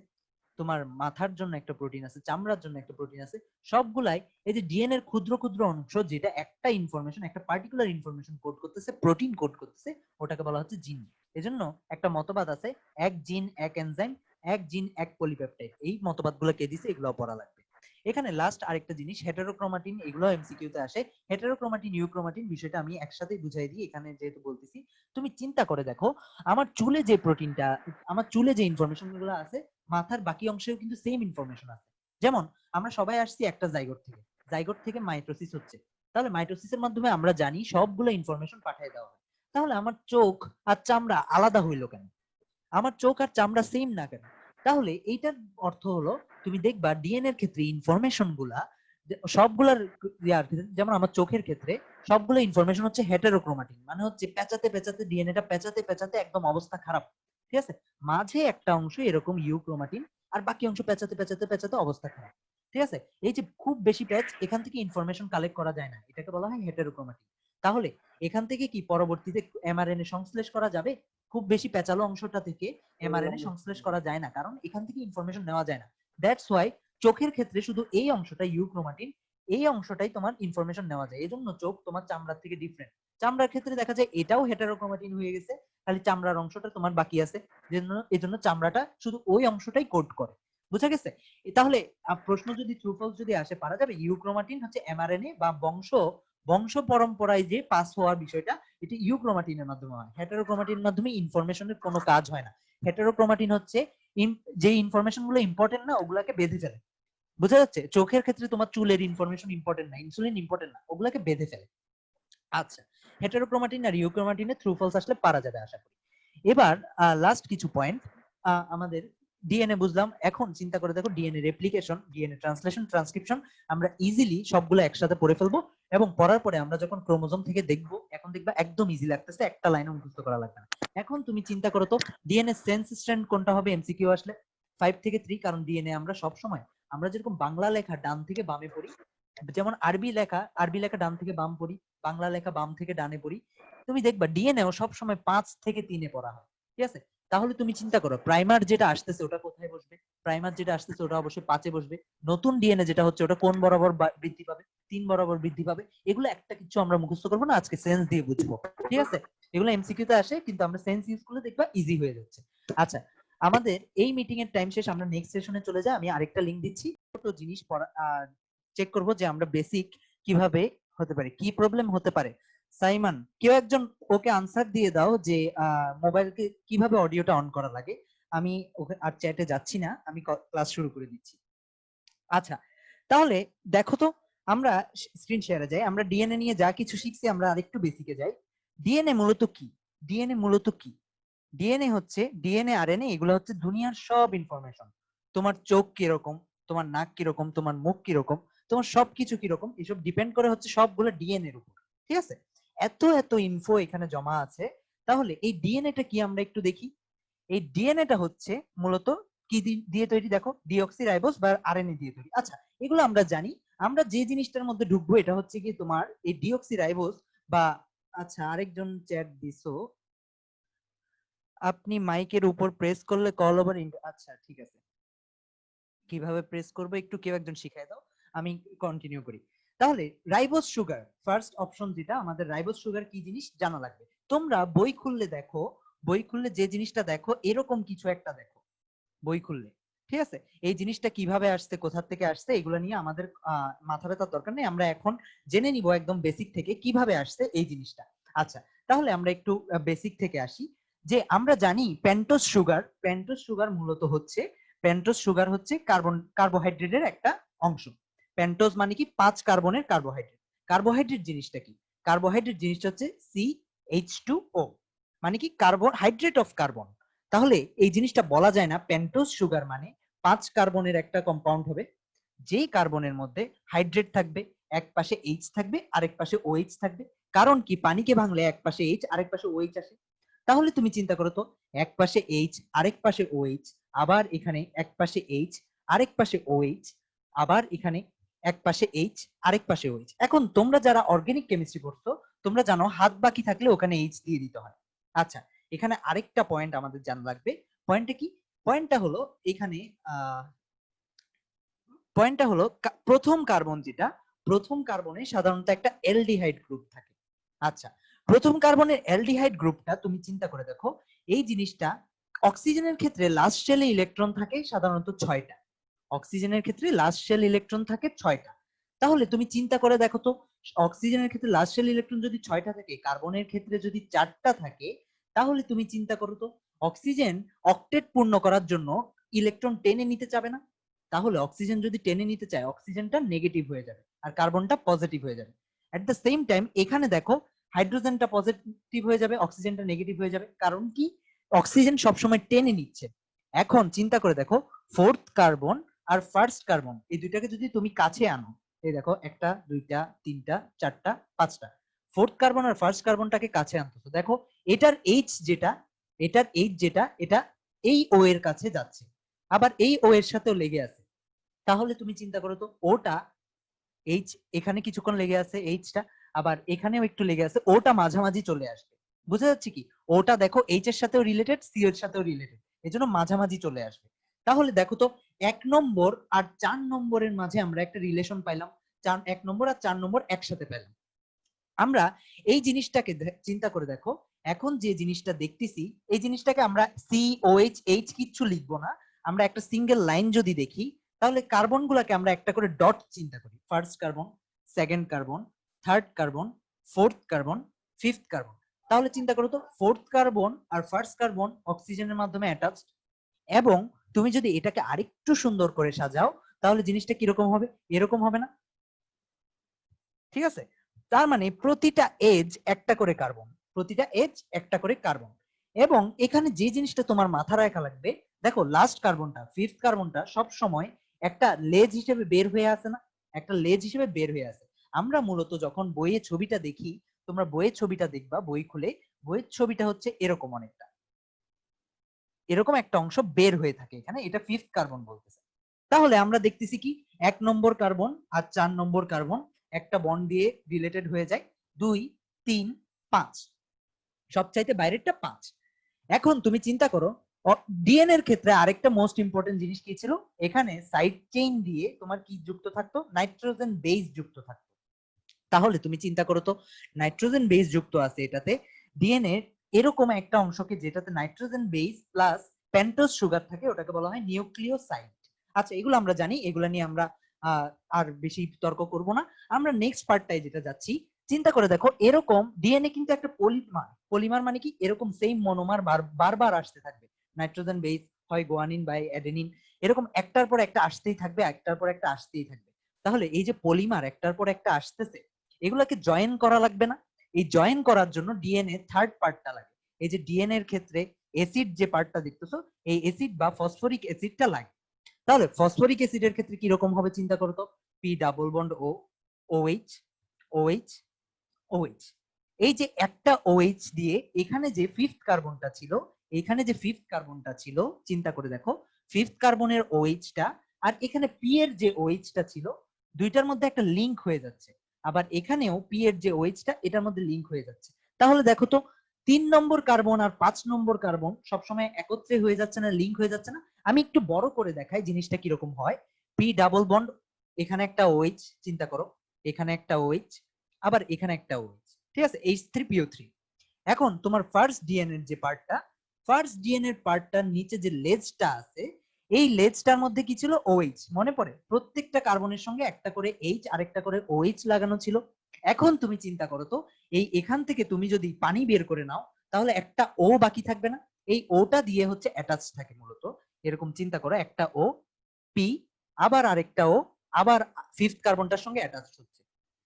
তোমার মাথার জন্য একটা প্রোটিন আছে, চামড়ার জন্য একটা প্রোটিন আছে, সবগুলাই এই যে ডিএনএ এর ক্ষুদ্র ক্ষুদ্র অংশ, যেটা একটা ইনফরমেশন, একটা পার্টিকুলার ইনফরমেশন কোড করতেছে, প্রোটিন কোড করতেছে, ওটাকে বলা হচ্ছে জিন। এজন্য একটা মতবাদ আছে, এক জিন এক এনজাইম, এক জিন এক পলিপেপটাইড, এই মতবাদগুলো কে দিছে এগুলো পড়া লাগবে। এখানে লাস্ট আরেকটা জিনিস হেটেরোক্রোমাটিন, এগুলো এমসিকিউ তে আসে। হেটেরোক্রোমাটিন ইউক্রোমাটিন বিষয়টা আমি একসাথেই বুঝাই দিই এখানে যেহেতু বলতেছি। তুমি চিন্তা করে দেখো, আমার চুলে যে প্রোটিনটা, আমার চুলে যে ইনফরমেশন গুলো আছে, মাথার বাকি অংশেও কিন্তু সেম ইনফরমেশন আছে। যেমন আমরা সবাই আসছি একটা জাইগোট থেকে, জাইগোট থেকে মাইটোসিস হচ্ছে, তাহলে মাইটোসিসের মাধ্যমে আমরা জানি সবগুলো ইনফরমেশন পাঠিয়ে দেওয়া হয়। তাহলে আমার চোখ আর চামড়া আলাদা হইলো কেন? আমার চোখ আর চামড়া সেম না কেন? তাহলে এইটার অর্থ হলো, তুমি দেখবা ডিএনএ এর ক্ষেত্রে ইনফরমেশন গুলা সবগুলার যেমন আমার চোখের ক্ষেত্রে সবগুলো ইনফরমেশন হচ্ছে হেটেরোক্রোমাটিন, মানে হচ্ছে পেঁচাতে পেঁচাতে ডিএনএটা পেঁচাতে পেঁচাতে একদম অবস্থা খারাপ। ঠিক আছে, মাঝে একটা অংশ এরকম ইউক্রোমাটিন, আর বাকি অংশ পেঁচাতে পেঁচাতে পেঁচাতে অবস্থা খারাপ। ঠিক আছে, এই যে খুব বেশি প্যাচ, এখান থেকে ইনফরমেশন কালেক্ট করা যায় না, এটাকে বলা হয় হেটেরোক্রোমাটিন। তাহলে এখান থেকে কি পরবর্তীতে এমআরএনএ সংশ্লেষ করা যাবে? খুব বেশি পেঁচালো অংশটা থেকে এমআরএনএ সংশ্লেষ করা যায় না, কারণ এখান থেকে ইনফরমেশন নেওয়া যায় না। দ্যাটস ওয়াই চোখের ক্ষেত্রে শুধু এই অংশটা ইউক্রোমাটিন, এই অংশটাই তোমার ইনফরমেশন নেওয়া যায়। এজন্য চোখ তোমার চামড়ার থেকে ডিফারেন্ট। চামড়ার ক্ষেত্রে দেখা যায় এটাও হেটেরোক্রোমাটিন হয়ে গেছে, খালি চামড়ার অংশটা তোমার বাকি আছে, এজন্য চামড়াটা শুধু ওই অংশটাই কোড করে। বুঝা গেছে? তাহলে প্রশ্ন যদি ট্রু ফলস যদি আসে, পারা যাবে ইউক্রোমাটিন হচ্ছে এমআরএনএ বা বংশ বংশ পরম্পরায় যে পাস হওয়ার বিষয়টা, এটা ইউক্রোমাটিনের মাধ্যমে হয়। হেটেরোক্রোমাটিনের মাধ্যমে ইনফরমেশনের কোনো কাজ হয় না। হেটেরোক্রোমাটিন হচ্ছে যে ইনফরমেশন গুলো ইম্পর্টেন্ট না ওগুলাকে বেঁধে ফেলে। বুঝা যাচ্ছে? চোখের ক্ষেত্রে তোমার চুলের ইনফরমেশন ইম্পর্টেন্ট না, ইনসুলিন ইম্পর্টেন্ট না, ওগুলাকে বেঁধে ফেলে। আচ্ছা, হেটেরোক্রোমাটিন আর ইউক্রোমাটিনের ট্রু ফলস আসলে পারা যাবে আশা করি। এবার লাস্ট কিছু পয়েন্ট আমাদের ডিএনএ বুঝলাম। এখন চিন্তা করে দেখো, DNA replication, DNA translation, transcription আমরা ইজিলি সবগুলো একসাথে পড়ে ফেলবো, এবং পড়ার পরে আমরা যখন ক্রোমোজোম থেকে দেখবো, এখন দেখবা একদম ইজি লাগতেছে, একটা লাইনও মুখস্থ করা লাগবে না। এখন তুমি চিন্তা করো তো, ডিএনএ সেন্স স্ট্র্যান্ড কোনটা হবে এমসিকিউ আসলে? 5 থেকে 3, কারণ ডিএনএ আমরা সব সময়, আমরা যেরকম বাংলা লেখা ডান থেকে বামে পড়ি, যেমন আরবি লেখা ডান থেকে বাম পড়ি, বাংলা লেখা বাম থেকে ডানে পড়ি, তুমি দেখবা ডিএনএও সব সময় 5 থেকে 3 পড়া হয়। ঠিক আছে, তাহলে তুমি চিন্তা করো, প্রাইমার যেটা আসতেছে ওটা কোথায় বসবে? প্রাইমার যেটা আসতেছে ওটা অবশ্যই 5 বসবে। নতুন ডিএনএ যেটা হচ্ছে ওটা কোন বরাবর বৃদ্ধি পাবে? 3 বরাবর বৃদ্ধি পাবে। এগুলো একটা কিছু আমরা মুখস্থ করবো না, আজকে সেন্স দিয়ে বুঝবো। ঠিক আছে, এগুলো এমসিকিউ তে আসে, কিন্তু আমরা সেন্স ইউজ করলে দেখবা ইজি হয়ে যাচ্ছে। আচ্ছা, আমাদের এই মিটিং এর টাইম শেষ, আমরা নেক্সট সেশনে চলে যাই। আমি আরেকটা লিংক দিচ্ছি, ছোট জিনিস পড়া চেক করব যে আমরা বেসিক কিভাবে হতে পারে, কি প্রবলেম হতে পারে। সাইমন, কেউ একজন ওকে আনসার দিয়ে দাও যে মোবাইলকে কিভাবে অডিওটা অন করা লাগে। আমি ওকে আর চ্যাটে যাচ্ছি না, আমি ক্লাস শুরু করে দিচ্ছি। আচ্ছা, তাহলে দেখো তো, আমরা স্ক্রিন শেয়ারে যাই। আমরা ডিএনএ নিয়ে যা কিছু শিখছি, আমরা আরেকটু বেসিকে যাই। ডিএনএ মূলত কি? ডিএনএ মূলত কি? ডিএনএ হচ্ছে, ডিএনএ আরএনএ এগুলো হচ্ছে দুনিয়ার সব ইনফরমেশন। তোমার চোখ কিরকম, তোমার নাক কিরকম, তোমার মুখ কিরকম, তোমার সবকিছু কিরকম, এসব ডিপেন্ড করে হচ্ছে সবগুলো ডিএনএ এর উপর। ঠিক আছে, এত এত ইনফো এখানে জমা আছে। তাহলে এই ডিএনএটা কি আমরা একটু দেখি। এই ডিএনএটা হচ্ছে মূলত কি দিয়ে তৈরি? দেখো, ডিঅক্সিরাইবোজ বা আরএনএ দিয়ে তৈরি। আচ্ছা, এগুলো আমরা জানি। আমরা যে জিনিসটার মধ্যে ঢুকবো এটা হচ্ছে কি তোমার এই ডিঅক্সিরাইবোজ বা, আচ্ছা আরেকজন চ্যাট দিছো, আপনি মাইকের উপর প্রেস করলে কল ওভার। আচ্ছা ঠিক আছে, কিভাবে প্রেস করব একটু কেউ একজন শিখায় দাও, আমি কন্টিনিউ করি। তাহলে রাইবোজ সুগার, ফার্স্ট অপশন যেটা আমাদের, রাইবোজ সুগার কি জিনিস জানা লাগবে। তোমরা বই খুললে দেখো, বই খুললে যে জিনিসটা দেখো এরকম কিছু একটা দেখো বই খুললে। ঠিক আছে, এই জিনিসটা কিভাবে আসছে, কোথা থেকে আসছে, এগুলো নিয়ে আমাদের মাথা ব্যথার দরকার নেই। আমরা এখন জেনে নিব একদম বেসিক থেকে কিভাবে আসছে এই জিনিসটা। আচ্ছা, তাহলে আমরা একটু বেসিক থেকে আসি। যে আমরা জানি পেন্টোজ সুগার, পেন্টোজ সুগার মূলত হচ্ছে, পেন্টোজ সুগার হচ্ছে কার্বোহাইড্রেটের একটা অংশ। পেন্টোজ মানে কি? 5 কার্বনের কার্বোহাইড্রেট। কার্বোহাইড্রেট জিনিসটা কি? কার্বোহাইড্রেট জিনিসটা হচ্ছে CH2O, মানে কি? Carbohydrate of carbon. তাহলে এই জিনিসটা বলা যায় না পেন্টোজ সুগার মানে 5 কার্বনের একটা কম্পাউন্ড হবে, যেই কার্বনের মধ্যে হাইড্রেট থাকবে, এক পাশে এইচ থাকবে, আরেক পাশে ওএইচ থাকবে। কারণ কি? পানিকে ভাঙলে এক পাশে এইচ আরেক পাশে ওএইচ আসে। তাহলে তুমি চিন্তা করো তো, এক পাশে এইচ আরেক পাশে ওএইচ, আবার এখানে এক পাশে এইচ আরেক পাশে ওএইচ, আবার এখানে এক পাশে এইচ আরেক পাশে ওএইচ। এখন তোমরা যারা অর্গানিক কেমিস্ট্রি পড়ছো, তোমরা জানো হাত বাকি থাকলে ওখানে এইচ দিয়ে দিতে হয়। আচ্ছা, এখানে আরেকটা পয়েন্ট আমাদের জানা লাগবে। পয়েন্টটা কি? পয়েন্টটা হলো এখানে পয়েন্টটা হলো প্রথম কার্বন যেটা, প্রথম কার্বনে সাধারণত একটা অ্যালডিহাইড গ্রুপ থাকে। আচ্ছা, প্রথম কার্বনের অ্যালডিহাইড গ্রুপটা তুমি চিন্তা করে দেখো, এই জিনিসটা অক্সিজেনের ক্ষেত্রে লাস্ট শেলে ইলেকট্রন থাকে সাধারণত 6টা। অক্সিজেনের ক্ষেত্রে লাস্ট শেল ইলেকট্রন থাকে 6টা। তাহলে তুমি চিন্তা করে দেখো তো, অক্সিজেনের ক্ষেত্রে লাস্ট শেল ইলেকট্রন যদি 6টা থাকে, কার্বনের ক্ষেত্রে যদি 4টা থাকে, তাহলে তুমি চিন্তা করো তো অক্সিজেন অক্টেট পূর্ণ করার জন্য ইলেকট্রন টেনে নিতে চাবে না? তাহলে অক্সিজেন যদি টেনে নিতে চায়, অক্সিজেনটা নেগেটিভ হয়ে যাবে আর কার্বনটা পজিটিভ হয়ে যাবে। এট দ্য সেম টাইম এখানে দেখো হাইড্রোজেনটা পজিটিভ হয়ে যাবে, অক্সিজেনটা নেগেটিভ হয়ে যাবে। কারণ কি? অক্সিজেন সবসময় টেনে নিচ্ছে। এখন চিন্তা করে দেখো, ফোর্থ কার্বন আর ফার্স্ট কার্বন এই দুইটাকে যদি তুমি কাছে আনো, এই দেখো 1টা 2টা 3টা 4টা 5টা, ফোর্থ কার্বন আর ফার্স্ট কার্বনটাকে কাছে আনতেছো, দেখো এটার এইচ যেটা, এটা এই ও এর কাছে যাচ্ছে, আবার এই ও এর সাথেও লেগে আছে। তাহলে তুমি চিন্তা করো তো, ওটা এইচ এখানে কিছুক্ষণ লেগে আছে, এইচটা আবার এখানেও একটু লেগে আছে, ওটা মাঝামাঝি চলে আসবে। বুঝা যাচ্ছে কি? ওটা দেখো এইচ এর সাথেও রিলেটেড, সি এর সাথেও রিলেটেড, এজন্য মাঝামাঝি চলে আসবে। তাহলে দেখো তো 1 নম্বর আর 4 নম্বরের মাঝে আমরা একটা রিলেশন পাইলাম, 1 নম্বর আর 4 নম্বর একসাথে পেলাম। আমরা এই জিনিসটাকে চিন্তা করে দেখো, এখন যে জিনিসটা দেখতেছি এই জিনিসটাকে আমরা COH এইচ কিচ্ছু লিখবো না, আমরা একটা সিঙ্গেল লাইন যদি দেখি, তাহলে কার্বন গুলাকে আমরা একটা করে ডট চিন্তা করি। First carbon, second carbon, third carbon, fourth carbon, fifth carbon. তাহলে চিন্তা করো তো, ফোর্থ কার্বন আর ফার্স্ট কার্বন অক্সিজেনের মাধ্যমে অ্যাটাচড, এবং তুমি যদি এটাকে আরেকটু সুন্দর করে সাজাও, তাহলে জিনিসটা কিরকম হবে? এরকম হবে না? ঠিক আছে, তার মানে প্রতিটা এজ একটা করে কার্বন, প্রতিটা এজ একটা করে কার্বন। এবং এখানে যে জিনিসটা তোমার মাথা রাখা লাগবে, দেখো লাস্ট কার্বনটা, ফিফথ কার্বনটা সব সময় একটা লেজ হিসেবে বের হয়ে আসে না? একটা লেজ হিসেবে বের হয়ে আসে। আমরা মূলত যখন বইয়ে ছবিটা দেখি, তোমরা বইয়ের ছবিটা দেখবা, বই খুলে বইয়ের ছবিটা হচ্ছে এরকম, অনেকটা এরকম একটা অংশ বের হয়ে থাকে এখানে, এটা ফিফথ কার্বন বলতেছে। তাহলে আমরা দেখতেছি কি, 1 নম্বর কার্বন আর 4 নম্বর কার্বন একটা বন্ড দিয়ে রিলেটেড হয়ে যায়, 2 3 5, সবচাইতে বাইরেরটা 5। এখন তুমি চিন্তা করো, ডিএনএ এর ক্ষেত্রে আরেকটা মোস্ট ইম্পর্টেন্ট জিনিস কি ছিল, এখানে সাইড চেইন দিয়ে তোমার কি যুক্ত থাকতো? নাইট্রোজেন বেস যুক্ত থাকতো। তাহলে তুমি চিন্তা করো তো, নাইট্রোজেন বেস যুক্ত আছে এটাতে, ডিএনএ এরকম একটা অংশকে যেটাতে nitrogen base plus pentose sugar থাকে, ওটাকে বলা হয় নিউক্লিওসাইড। আচ্ছা, এগুলো আমরা জানি, এগুলো নিয়ে আমরা আর বেশি তর্ক করব না। আমরা নেক্সট পার্টটাই যেটা যাচ্ছি, চিন্তা করে দেখো, এরকম ডিএনএ কিন্তু একটা পলিমার। পলিমার মানে কি? এরকম সেম মনোমার বারবার আসতে থাকবে। নাইট্রোজেন বেস হয় গুয়ানিন বা অ্যাডেনিন, এরকম একটার পর একটা আসতেই থাকবে, একটার পর একটা আসতেই থাকবে। তাহলে এই যে পলিমার একটার পর একটা আসতেছে, এগুলাকে জয়েন করা লাগবে না? এই জয়েন করার জন্য ডিএনএ থার্ড পার্টটা লাগে। এই যে ডিএনএ এর ক্ষেত্রে অ্যাসিড যে পার্টটা দেখতেছো, এই অ্যাসিড বা ফসফরিক অ্যাসিডটা লাগে। তাহলে ফসফরিক অ্যাসিডের ক্ষেত্রে কি রকম হবে চিন্তা করো তো, পি ডাবল বন্ড ও, OH OH OH। এই যে একটা OH দিয়ে এখানে যে ফিফথ কার্বনটা ছিল, এখানে যে ফিফথ কার্বনটা ছিল, চিন্তা করে দেখো, ফিফথ কার্বনের OH-টা আর এখানে পি এর যে OH-টা ছিল, দুইটার মধ্যে একটা লিংক হয়ে যাচ্ছে। আবার এখানেও পি এর যে OH-টা, এটার মধ্যে লিংক হয়ে যাচ্ছে। তাহলে দেখো তো, 3 নম্বর কার্বন আর 5 নম্বর কার্বন সবসময় একত্রে হয়ে যাচ্ছে না, লিংক হয়ে যাচ্ছে না? আমি একটু বড় করে দেখাই জিনিসটা কিরকম হয়। পি ডাবল বন্ড, এখানে একটা OH, চিন্তা করো, এখানে একটা OH, আবার এখানে একটা OH, ঠিক আছে, H3PO3। এখন তোমার ফার্স্ট ডিএনএ যে পার্টটা, ফার্স্ট ডিএনএ পার্টটার নিচে যে লেজটা আছে, এই লেজটার মধ্যে কি ছিল? OH। মনে পড়ে? প্রত্যেকটা কার্বনের সঙ্গে একটা করে H আর একটা করে OH লাগানো ছিল। এখন তুমি চিন্তা করো তো, এই এখান থেকে তুমি যদি পানি বের করে নাও, তাহলে একটা O বাকি থাকবে না? এই ওটা দিয়ে হচ্ছে অ্যাটাচ থাকে মূলত। এরকম চিন্তা করো, একটা O, পি, আবার আরেকটা O, আবার ফিফথ কার্বনটার সঙ্গে অ্যাটাচ হচ্ছে।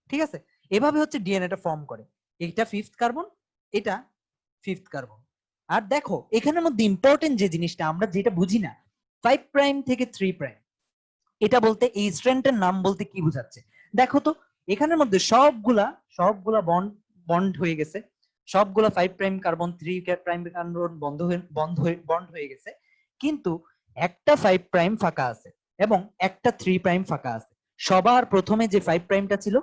ঠিক আছে, এভাবে হচ্ছে ডিএনএটা ফর্ম করে। এটা ফিফথ কার্বন, এটা ফিফথ কার্বন। আর দেখো এখানের মধ্যে ইম্পর্টেন্ট যে জিনিসটা আমরা যেটা বুঝি না, 5 প্রাইম থেকে 3 প্রাইম, এটা বলতে এই স্ট্র্যান্ডের নাম বলতে কি বোঝাচ্ছে? দেখো তো, এখানের মধ্যে সবগুলা বন্ড বন্ড হয়ে গেছে, সবগুলা 5 prime carbon 3 prime carbon bond হয়ে গেছে, কিন্তু একটা 5 প্রাইম ফাঁকা আছে এবং একটা 3 প্রাইম ফাঁকা আছে। সবার প্রথমে যে 5 প্রাইমটা ছিল,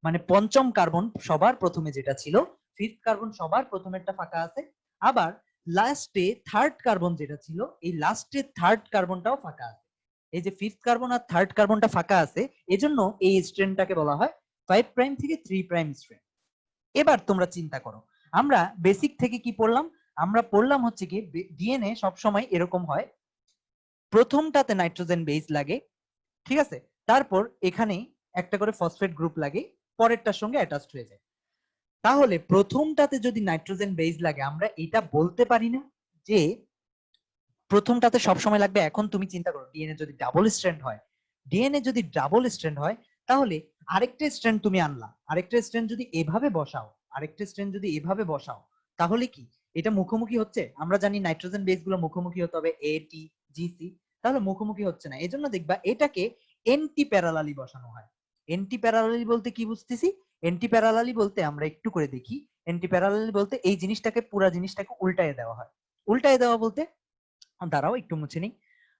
মানে পঞ্চম কার্বন সবার প্রথমে যেটা ছিল, ফিফথ কার্বন সবার প্রথমেরটা ফাঁকা আছে, আবার লাস্টে থার্ড কার্বন যেটা ছিল, এই লাস্টে থার্ড কার্বনটাও ফাঁকা আছে। এই যে ফিফথ কার্বন আর থার্ড কার্বনটা ফাঁকা আছে, এজন্য এই স্ট্র্যান্ডটাকে বলা হয় 5 প্রাইম থেকে 3 প্রাইম স্ট্র্যান্ড। এবার তোমরা চিন্তা করো, আমরা বেসিক থেকে কি পড়লাম? আমরা পড়লাম হচ্ছে কি, ডিএনএ সবসময় এরকম হয়, প্রথমটাতে নাইট্রোজেন বেস লাগে, ঠিক আছে, তারপর এখানে একটা করে ফসফেট গ্রুপ লাগে, পরেরটার সঙ্গে অ্যাটাচড হয়ে যায়। তাহলে প্রথমটাতে যদি নাইট্রোজেন বেস লাগে, আমরা এটা বলতে পারি না যে প্রথমটাতে সবসময় লাগবে। এখন তুমি চিন্তা করো, ডিএনএ যদি ডাবল স্ট্র্যান্ড হয়, ডিএনএ যদি ডাবল স্ট্র্যান্ড হয়, তাহলে আরেকটা স্ট্র্যান্ড তুমি আনলা, আরেকটা স্ট্র্যান্ড যদি এভাবে বসাও, আরেকটা স্ট্র্যান্ড যদি এভাবে বসাও, তাহলে কি এটা মুখোমুখি হচ্ছে? আমরা জানি নাইট্রোজেন বেস গুলো মুখোমুখি হতে হবে, এ টি জি সি, তাহলে মুখোমুখি হচ্ছে না। এজন্য দেখবা এটাকে এন্টি প্যারালালি বসানো হয়। এন্টি প্যারালালি বলতে কি বুঝতেছি? এন্টি প্যারালালি বলতে আমরা একটু করে দেখি, এন্টি প্যারালালি বলতে এই জিনিসটাকে, পুরা জিনিসটাকে উল্টায় দেওয়া হয়। উল্টায় দেওয়া বলতে, দাঁড়াও একটু মুছে নিই।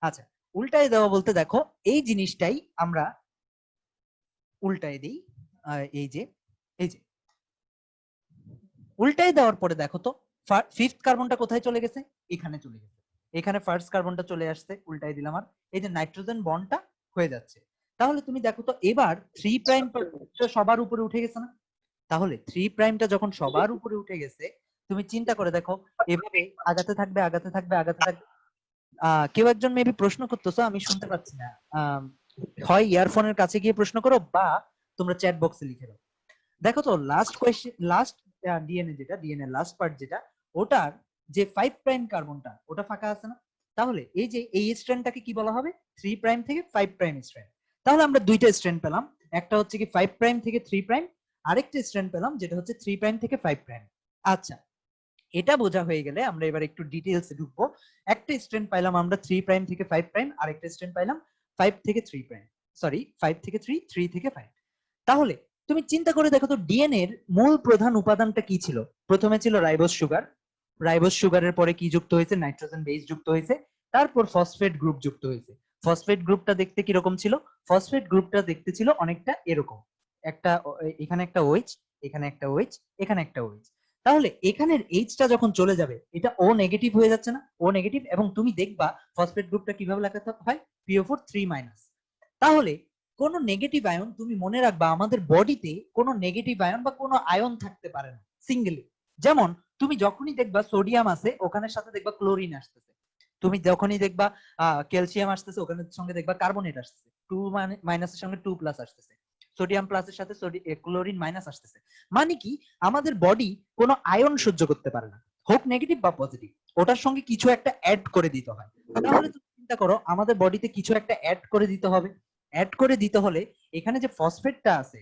আচ্ছা, উল্টায় দেওয়া বলতে দেখো এই জিনিসটাই আমরা উল্টায় দিই। এই যে, এই যে উল্টায় দেওয়ার পরে দেখো তো ফিফথ কার্বনটা কোথায় চলে গেছে? এখানে চলে গেছে। এখানে ফার্স্ট কার্বনটা চলে আসছে, উল্টায় দিলাম, আর এই যে নাইট্রোজেন বন্ডটা হয়ে যাচ্ছে। তাহলে তুমি দেখো তো এবার 3 প্রাইম সবার উপরে উঠে গেছে না? তাহলে 3 প্রাইমটা যখন সবার উপরে উঠে গেছে, তুমি চিন্তা করে দেখো, এভাবে আগাতে থাকবে, আগাতে থাকবে, আগাতে থাকবে। কেউ একজন মেবি প্রশ্ন করতেছো, আমি শুনতে পাচ্ছি না। হয় ইয়ারফোনের কাছে গিয়ে প্রশ্ন করো, বা তোমরা চ্যাট বক্সে লিখে দাও। দেখো তো লাস্ট কোয়েশ্চেন, লাস্ট ডিএনএ যেটা, ডিএনএ লাস্ট পার্ট যেটা, ওটার যে 5 প্রাইম কার্বনটা, ওটা ফাঁকা আছে না? তাহলে এই যে এই স্ট্র্যান্ডটাকে কি বলা হবে? 3 প্রাইম থেকে 5 প্রাইম স্ট্র্যান্ড। তাহলে আমরা দুইটা স্ট্র্যান্ড পেলাম, একটা হচ্ছে কি 5 প্রাইম থেকে 3 প্রাইম, আরেকটা স্ট্র্যান্ড পেলাম যেটা হচ্ছে 3 প্রাইম থেকে 5 প্রাইম। আচ্ছা, এটা বোঝা হয়ে গেলে আমরা এবার একটু ডিটেইলসে ঢুকবো। একটা স্ট্র্যান্ড পাইলাম আমরা 3 প্রাইম থেকে 5 প্রাইম, আরেকটা স্ট্র্যান্ড পাইলাম 5 থেকে 3 প্রাইম, সরি 5 থেকে 3, 3 থেকে 5। তাহলে তুমি চিন্তা করে দেখো তো ডিএনএ এর মূল প্রধান উপাদানটা কি ছিল? প্রথমে ছিল রাইবোজ সুগার, রাইবোজ সুগারের পরে কি যুক্ত হয়েছে? নাইট্রোজেন বেস যুক্ত হয়েছে, তারপর ফসফেট গ্রুপ যুক্ত হয়েছে। ফসফেট গ্রুপটা দেখতে কি রকম ছিল? ফসফেট গ্রুপটা দেখতে ছিল অনেকটা এরকম, একটা এখানে একটা ওএইচ, এখানে একটা ওএইচ, এখানে একটা ওএইচ। তাহলে এখানের এইচটা যখন চলে যাবে, এটা ও নেগেটিভ হয়ে যাচ্ছে না? ও নেগেটিভ। এবং তুমি দেখবা ফসফেট গ্রুপটা কিভাবে লেখা হয়, PO4 3-। তাহলে কোন নেগেটিভ আয়ন, তুমি মনে রাখবা আমাদের বডিতে কোন নেগেটিভ আয়ন বা কোন আয়ন থাকতে পারে না সিঙ্গেলি। যেমন তুমি যখনই দেখবা সোডিয়াম আছে, ওখানের সাথে দেখবা ক্লোরিন আসতেছে। তুমি যখনই দেখবা ক্যালসিয়াম আসতেছে, ওখানের সঙ্গে দেখবা কার্বনেট আসতেছে, 2 মাইনাসের সঙ্গে 2 প্লাস আসতেছে, সোডিয়াম প্লাসের সাথে ক্লোরিন মাইনাস আসতেছে। মানে কি, আমাদের বডি কোনো আয়ন সহ্য করতে পারে না, হোক নেগেটিভ বা পজিটিভ, ওটার সঙ্গে কিছু একটা অ্যাড করে দিতে হয়। তাহলে তুমি চিন্তা করো আমাদের বডিতে কিছু একটা অ্যাড করে দিতে হবে। অ্যাড করে দিতে হলে এখানে যে ফসফেটটা আছে,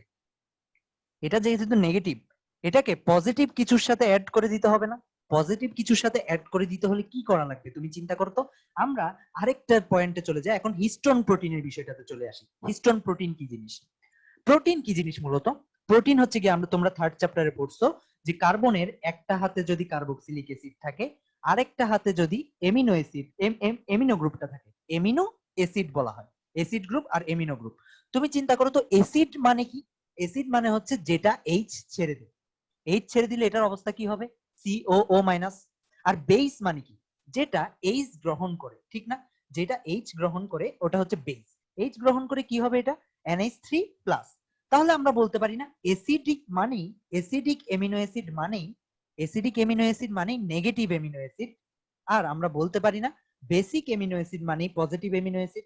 এটা যেহেতু নেগেটিভ, এটাকে পজিটিভ কিছুর সাথে অ্যাড করে দিতে হবে না? পজিটিভ কিছুর সাথে অ্যাড করে দিতে হলে কি করা লাগবে তুমি চিন্তা করো তো। আমরা আরেকটা পয়েন্টে চলে যাই, এখন হিস্টোন প্রোটিনের বিষয়টাতে চলে আসি। হিস্টোন প্রোটিন কি জিনিস? প্রোটিন কি জিনিস মূলত? প্রোটিন হচ্ছে কি, আমরা তোমরা থার্ড চ্যাপ্টারে পড়ছো যে কার্বনের একটা হাতে যদি কার্বক্সিলিক অ্যাসিড থাকে, আরেকটা হাতে যদি এমিনো অ্যাসিড, এমিনো গ্রুপটা থাকে, এমিনো অ্যাসিড বলা হয়। অ্যাসিড গ্রুপ আর এমিনো গ্রুপ। তুমি চিন্তা করো তো অ্যাসিড মানে কি? অ্যাসিড মানে হচ্ছে যেটা এইচ ছেড়ে দেয়। এইচ ছেড়ে দিলে এটার অবস্থা কি হবে? COO minus. আর বেস মানে কি? যেটা এইচ গ্রহণ করে, ঠিক না? যেটা এইচ গ্রহণ করে ওটা হচ্ছে বেস। এইচ গ্রহণ করে কি হবে? এটা NH3 প্লাস। তাহলে আমরা বলতে পারি না অ্যাসিডিক মানেই, অ্যাসিডিক এমিনো অ্যাসিড মানেই, অ্যাসিডিক এমিনো অ্যাসিড মানেই নেগেটিভ এমিনো অ্যাসিড। আর আমরা বলতে পারি না বেসিক এমিনো অ্যাসিড মানেই positive amino acid.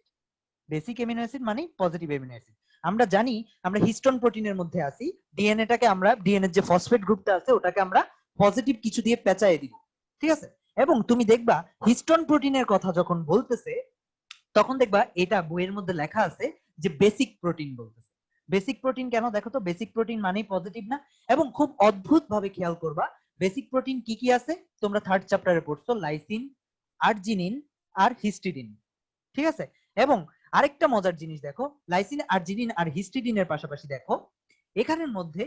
Basic amino acid মানেই পজিটিভ এমিনো অ্যাসিড। আমরা জানি আমরা হিস্টোন প্রোটিনের মধ্যে আছি, ডিএনএটাকে আমরা, ডিএনএর যে ফসফেট গ্রুপটা আছে ওটাকে আমরা পজিটিভ কিছু দিয়ে পেঁচায় দিব, ঠিক আছে? এবং তুমি দেখবা হিস্টোন প্রোটিনের কথা যখন বলতেছে, তখন দেখবা এটা বইয়ের মধ্যে লেখা আছে যে বেসিক প্রোটিন বলতেছে। বেসিক প্রোটিন কেন? দেখো তো, বেসিক প্রোটিন মানেই পজিটিভ না? এবং খুব অদ্ভুত ভাবে খেয়াল করবা বেসিক প্রোটিন কি কি আছে, তোমরা থার্ড চ্যাপ্টারে পড়ছো, লাইসিন, আর্জিনিন আর হিস্টিডিন, ঠিক আছে? এবং আরেকটা মজার জিনিস দেখো, লাইসিন, আর্জিনিন আর হিস্টিডিনের পাশাপাশি দেখো এখানের মধ্যে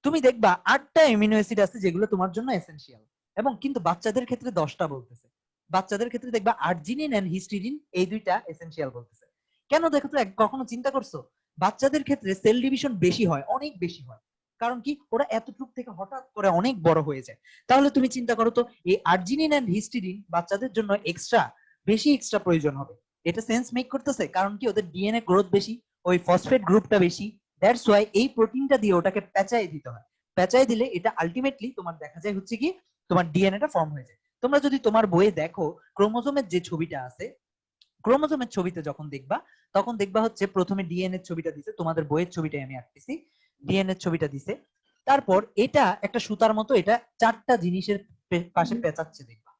তুমি দেখবা 8টা অ্যামিনো অ্যাসিড আছে যেগুলো তোমার জন্য এসেনশিয়াল। এবং কিন্তু বাচ্চাদের ক্ষেত্রে 10টা বলতেছে। বাচ্চাদের ক্ষেত্রে দেখবা আর্জিনিন এন্ড হিস্টিডিন এই দুইটা এসেনশিয়াল বলতেছে। কেন দেখো তো, কখনো চিন্তা করছো বাচ্চাদের ক্ষেত্রে সেল ডিভিশন বেশি হয়, অনেক বেশি হয়? কারণ কি, ওরা এতটুক থেকে হঠাৎ করে অনেক বড় হয়ে যায়। তাহলে তুমি চিন্তা করো তো এই আর্জিনিন এন্ড হিস্টিডিন বাচ্চাদের জন্য বেশি এক্সট্রা প্রয়োজন হবে। এটা সেন্স মেক করতেছে, কারণ কি ওদের ডিএনএ গ্রোথ বেশি, ওই ফসফেট গ্রুপটা বেশি। দ্যাটস ওয়াই এই প্রোটিনটা দিয়ে ওটাকে পেঁচাই দিতে হয়। পেঁচাই দিলে এটা আলটিমেটলি তোমার দেখা যায় হচ্ছে কি, তোমার ডিএনএটা ফর্ম হয়ে যায়। তোমরা যদি তোমার বইয়ে দেখো ক্রোমোজোমের যে ছবিটা আছে, ক্রোমোজোমের ছবিতে যখন দেখবা তখন দেখবা হচ্ছে প্রথমে ডিএনএ এর ছবিটা দিছে, তোমাদের বইয়ের ছবিটাই আমি আঁকতেছি, ডিএনএ এর ছবিটা দিছে, তারপর এটা একটা সুতার মতো এটা চারটা জিনিসের পাশে পেঁচাচ্ছে, দেখবা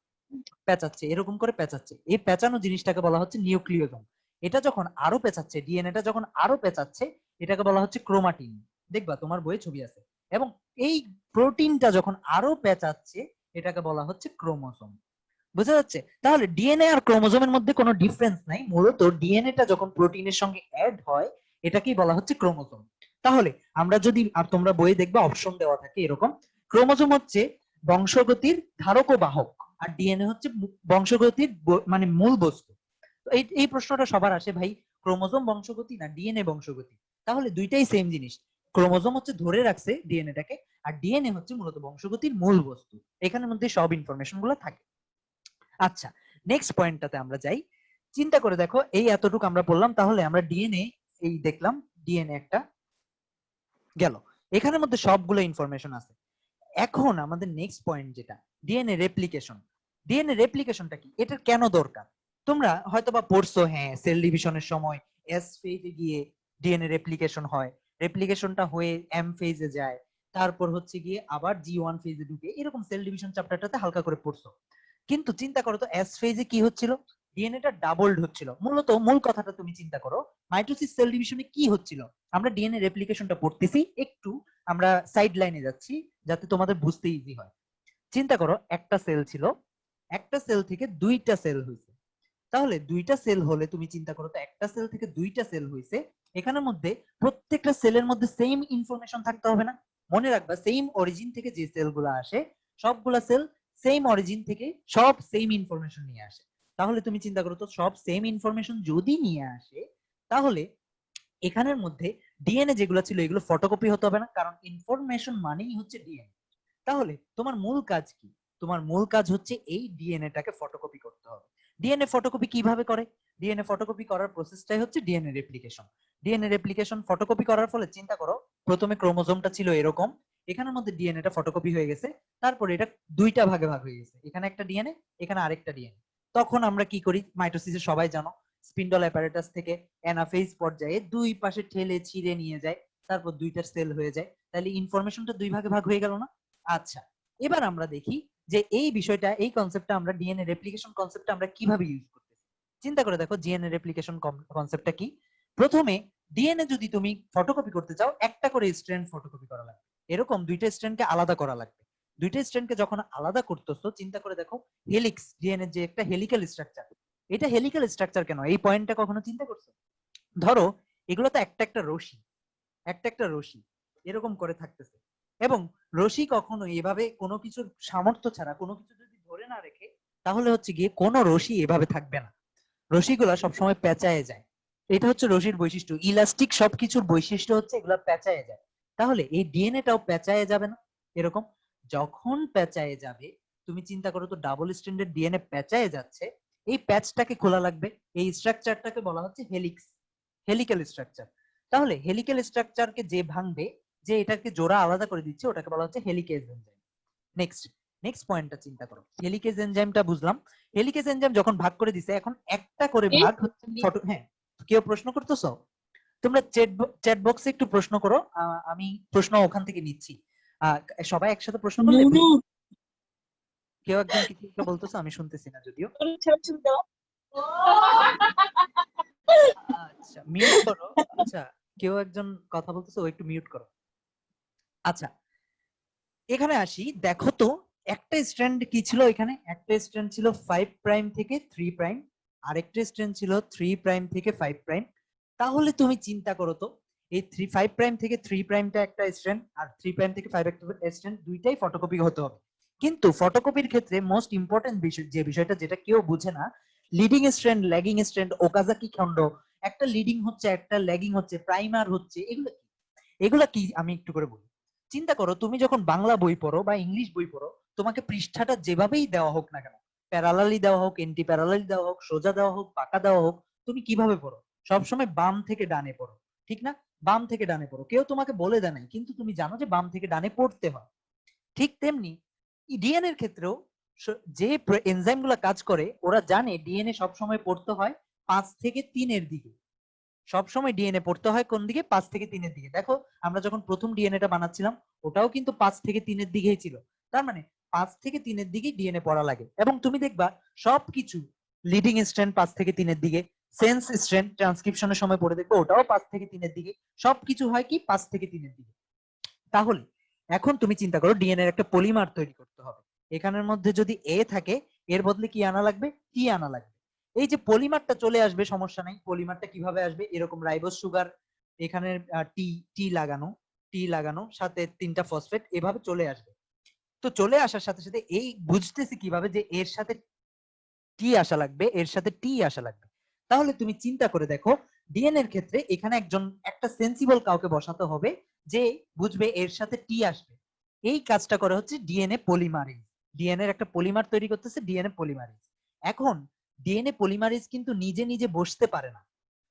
পেঁচাচ্ছে, এরকম করে পেঁচাচ্ছে, এই পেঁচানো জিনিসটাকে বলা হচ্ছে নিউক্লিওজোম। এটা যখন আরো পেঁচাচ্ছে, ডিএনএটা যখন আরো পেঁচাচ্ছে, এটাকে বলা হচ্ছে ক্রোমাটিন, দেখবা তোমার বইয়ে ছবি আছে। এবং এই প্রোটিনটা যখন আরো পেঁচাচ্ছে, এটাকে বলা হচ্ছে ক্রোমোসোম। বুঝা যাচ্ছে? তাহলে ডিএনএ আর ক্রোমোজোমের মধ্যে কোনো ডিফারেন্স নাই, মূলত ডিএনএটা যখন প্রোটিনের সঙ্গে অ্যাড হয়, এটাকেই বলা হচ্ছে ক্রোমোজোম। তাহলে আমরা যদি, আর তোমরা বইয়ে দেখবা অপশন দেওয়া থাকে এরকম, ক্রোমোজোম হচ্ছে বংশগতির ধারক ও বাহক, আর ডিএনএ হচ্ছে বংশগতির মানে মূল বস্তু। তো এই প্রশ্নটা সবার আসে, ভাই ক্রোমোজোম বংশগতি না ডিএনএ বংশগতি? তাহলে দুইটাই সেম জিনিস, ক্রোমোজোম হচ্ছে ধরে রাখছে ডিএনএটাকে, আর ডিএনএ হচ্ছে মূলত বংশগতির মূল বস্তু, এখানের মধ্যে সব ইনফরমেশন গুলো থাকে। আচ্ছা, নেক্সট পয়েন্টটাতে আমরা যাই। চিন্তা করে দেখো, এই এতটুকু আমরা বললাম, তাহলে আমরা ডিএনএ এই দেখলাম, ডিএনএ একটা গেল, এখানের মধ্যে সবগুলো ইনফরমেশন আছে। এখন আমাদের নেক্সট পয়েন্ট যেটা, ডিএনএ রেপ্লিকেশন। ডিএনএ রেপ্লিকেশনটা কি, এটার কেন দরকার? তোমরা হয়তোবা পড়ছো, হ্যাঁ সেল ডিভিশনের সময় এস ফেজে গিয়ে ডিএনএ রেপ্লিকেশন হয়, রেপ্লিকেশনটা হয়ে এম ফেজে যায়, তারপর হচ্ছে গিয়ে আবার জি1 ফেজে ঢুকে, এরকম সেল ডিভিশন চ্যাপ্টারটাতে হালকা করে পড়ছো। কিন্তু চিন্তা করো তো, এস ফেজে কি হচ্ছিল, ডিএনএটা ডাবলড হচ্ছিল। মূলত মূল কথাটা তুমি চিন্তা করো, মাইটোসিস সেল ডিভিশনে কি হচ্ছিল, আমরা ডিএনএ রেপ্লিকেশনটা পড়তেছি, একটু আমরা সাইড লাইনে যাচ্ছি যাতে তোমাদের বুঝতে ইজি হয়। চিন্তা করো, একটা সেল ছিল, একটা সেল থেকে দুইটা সেল হয়েছে, তাহলে দুইটা সেল হলে তুমি চিন্তা করো তো, একটা সেল থেকে দুইটা সেল হয়েছে, এখানের মধ্যে প্রত্যেকটা সেলের মধ্যে সেম ইনফরমেশন থাকতে হবে না? মনে রাখবা, সেম অরিজিন থেকে যে সেলগুলো আসে, সবগুলা সেল সেম অরিজিন থেকে সব সেম ইনফরমেশন নিয়ে আসে। তাহলে তুমি চিন্তা করো তো, সব সেম ইনফরমেশন যদি নিয়ে আসে, তাহলে এখানের মধ্যে ডিএনএ যেগুলো ছিল এগুলো ফটোকপি হতে হবে না, কারণ ইনফরমেশন মানেই হচ্ছে ডিএনএ। তাহলে তোমার মূল কাজ কি? তোমার মূল কাজ হচ্ছে এই ডিএনএটাকে ফটোকপি করতে হবে। ডিএনএ ফটোকপি কিভাবে করে? ডিএনএ ফটোকপি করার প্রসেসটাই হচ্ছে DNA replication. DNA replication photocopy করার ফলে চিন্তা করো, প্রথমে ক্রোমোজোমটা ছিল এরকম, এখানের মধ্যে ডিএনএটা ফটোকপি হয়ে গেছে, তারপর এটা দুইটা ভাগে ভাগ হয়ে গেছে, এখানে একটা ডিএনএ, এখানে আরেকটা ডিএনএ। তখন আমরা কি করি, মাইটোসিসে সবাই জানো, স্পিন্ডল অ্যাপারেটাস থেকে অ্যানাফেজ পর্যায়ে দুই পাশে ঠেলে ছিঁড়ে নিয়ে যায়, তারপর দুইটা সেল হয়ে যায়, তাহলে ইনফরমেশনটা দুই ভাগে ভাগ হয়ে গেল না? আচ্ছা, এবার আমরা দেখি যে এই বিষয়টা, এই কনসেপ্টটা আমরা ডিএনএ রেপ্লিকেশন কনসেপ্টটা আমরা কিভাবে ইউজ করতেছি। চিন্তা করে দেখো, ডিএনএ রেপ্লিকেশন কনসেপ্টটা কি। প্রথমে ডিএনএ যদি তুমি ফটোকপি করতে চাও, একটা করে স্ট্র্যান্ড ফটোকপি করা লাগবে, এরকম দুইটা স্ট্র্যান্ডকে আলাদা করা লাগবে। দুইটা স্ট্র্যান্ডকে যখন আলাদা করতেছো, চিন্তা করে দেখো, হেলিক্স, ডিএনএ যে একটা হেলিক্যাল স্ট্রাকচার, এটা হেলিক্যাল স্ট্রাকচার কেন, এই পয়েন্টটা কখনো চিন্তা করছো? ধরো, এগুলো তো একটা একটা রশি, একটা একটা রশি এরকম করে থাকতেছে, এবং রশি কখনো এভাবে কোনো কিছুর সামর্থ্য ছাড়া কোনো কিছু যদি ধরে না রেখে, তাহলে হচ্ছে গিয়ে কোনো রশি এভাবে থাকবে না, রশিগুলা সবসময় পেঁচায় যায়। এটা হচ্ছে রশির বৈশিষ্ট্য, ইলাস্টিক সবকিছুর বৈশিষ্ট্য হচ্ছে এগুলা পেঁচায় যায়। তাহলে এই ডিএনএটাও পেঁচায় যাবে না? এরকম যখন পেঁচায় যাবে, তুমি চিন্তা করো তো, ডাবল স্ট্যান্ডার্ড ডিএনএ পেঁচায় যাচ্ছে, এই প্যাচটাকে খোলা লাগবে, এই স্ট্রাকচারটাকে বলা হচ্ছে হেলিক্স, হেলিক্যাল স্ট্রাকচার। তাহলে হেলিক্যাল স্ট্রাকচারকে যে ভাঙবে, যে এটাকে জোড়া আলাদা করে দিচ্ছে, ওটাকে বলা হচ্ছে হেলিকেজ এনজাইম। নেক্সট নেক্সট পয়েন্টটা চিন্তা করো, হেলিকেজ এনজাইমটা বুঝলাম, হেলিকেজ এনজাইম যখন ভাগ করে দিছে, এখন একটা করে ভাগ হচ্ছে ফটো, হ্যাঁ কেউ প্রশ্ন করতেছো? তোমরা চ্যাট বক্সে একটু প্রশ্ন করো, আমি প্রশ্ন ওখান থেকে নিচ্ছি। সবাই একসাথে প্রশ্ন করলে কেউ একজন কিছু একটা বলতেছো, আমি শুনতেছি না যদিও। আচ্ছা, মিউট করো। আচ্ছা, কেউ একজন কথা বলতেছে, ও একটু মিউট করো। আচ্ছা, এখানে আসি, দেখো তো একটা স্ট্র্যান্ড কি ছিল, এখানে একটা স্ট্র্যান্ড ছিল 5 প্রাইম থেকে 3 প্রাইম, আরেকটা স্ট্র্যান্ড ছিল 3 প্রাইম থেকে 5 প্রাইম। তাহলে তুমি চিন্তা করো তো, এই 5 প্রাইম থেকে 3 প্রাইমটা একটা স্ট্র্যান্ড, আর 3 প্রাইম থেকে 5 একটা স্ট্র্যান্ড, দুইটাই ফটোকপি হতে হবে। কিন্তু ফটোকপির ক্ষেত্রে মোস্ট ইম্পর্টেন্ট বিষয়, যে বিষয়টা যেটা কেউ বুঝে না, leading strand, lagging strand, Okazaki খন্ড, একটা লিডিং হচ্ছে, একটা ল্যাগিং হচ্ছে, প্রাইমার হচ্ছে, এগুলো কি? এগুলা কি আমি একটু করে বলি। চিন্তা করো, তুমি যখন বাংলা বই পড়ো বা ইংলিশ বই পড়ো, তোমাকে পৃষ্ঠাটা যেভাবেই দেওয়া হোক না কেন, প্যারালালি দেওয়া হোক, এন্টি প্যারালালি দেওয়া হোক, সোজা দেওয়া হোক, পাকা দেওয়া হোক, তুমি কিভাবে পড়ো? সবসময় বাম থেকে ডানে পড়ো, ঠিক না? বাম থেকে ডানে পড়ো, কেউ তোমাকে বলে দেয় নাই, কিন্তু তুমি জানো যে বাম থেকে ডানে পড়তে হয়। ঠিক তেমনি ডিএনএ এর ক্ষেত্রেও যে এনজাইম গুলা কাজ করে, ওরা জানে ডিএনএ সবসময় পড়তে হয় 5 থেকে 3 এর দিকে। সবসময় ডিএনএ পড়তে হয় কোন দিকে? 5 থেকে 3 দিকে। দেখো আমরা যখন প্রথম ডিএনএটা বানাচ্ছিলাম ওটাও কিন্তু 5 থেকে 3 দিকেই ছিল। তার মানে 5 থেকে 3 দিকেই ডিএনএ পড়া লাগে। এবং তুমি দেখবা সবকিছু লিডিং স্ট্র্যান্ড 5 থেকে 3 দিকে, সেন্স স্ট্র্যান্ড ট্রান্সক্রিপশনের সময় পড়ে দেখবো ওটাও 5 থেকে 3 দিকে, সবকিছু হয় কি 5 থেকে 3 দিকে। তাহলে এখন তুমি চিন্তা করো ডিএনএ এর একটা পলিমার তৈরি করতে হবে। এখানের মধ্যে যদি এ থাকে এর বদলে কি আনা লাগবে? টি আনা লাগবে। এই যে পলিমারটা চলে আসবে সমস্যা নাই। পলিমারটা কিভাবে আসবে? এরকম রাইবোজ সুগার, এখানে টি টি লাগানো, টি লাগানো সাথে 3টা ফসফেট এভাবে চলে আসবে। তো চলে আসার সাথে সাথে এই বুঝতেছি কিভাবে যে এর সাথে টি আসা লাগবে, এর সাথে টি আসা লাগবে। তাহলে তুমি চিন্তা করে দেখো ডিএনএ এর ক্ষেত্রে এখানে একটা সেন্সিবল কাউকে বসাতে হবে যে বুঝবে এর সাথে টি আসবে। এই কাজটা করে হচ্ছে ডিএনএ পলিমারেজ। ডিএনএ এর একটা পলিমার তৈরি করতেছে ডিএনএ পলিমারেজ। এখন ডিএনএ পলিমারেজ কিন্তু নিজে নিজে বসতে পারে না।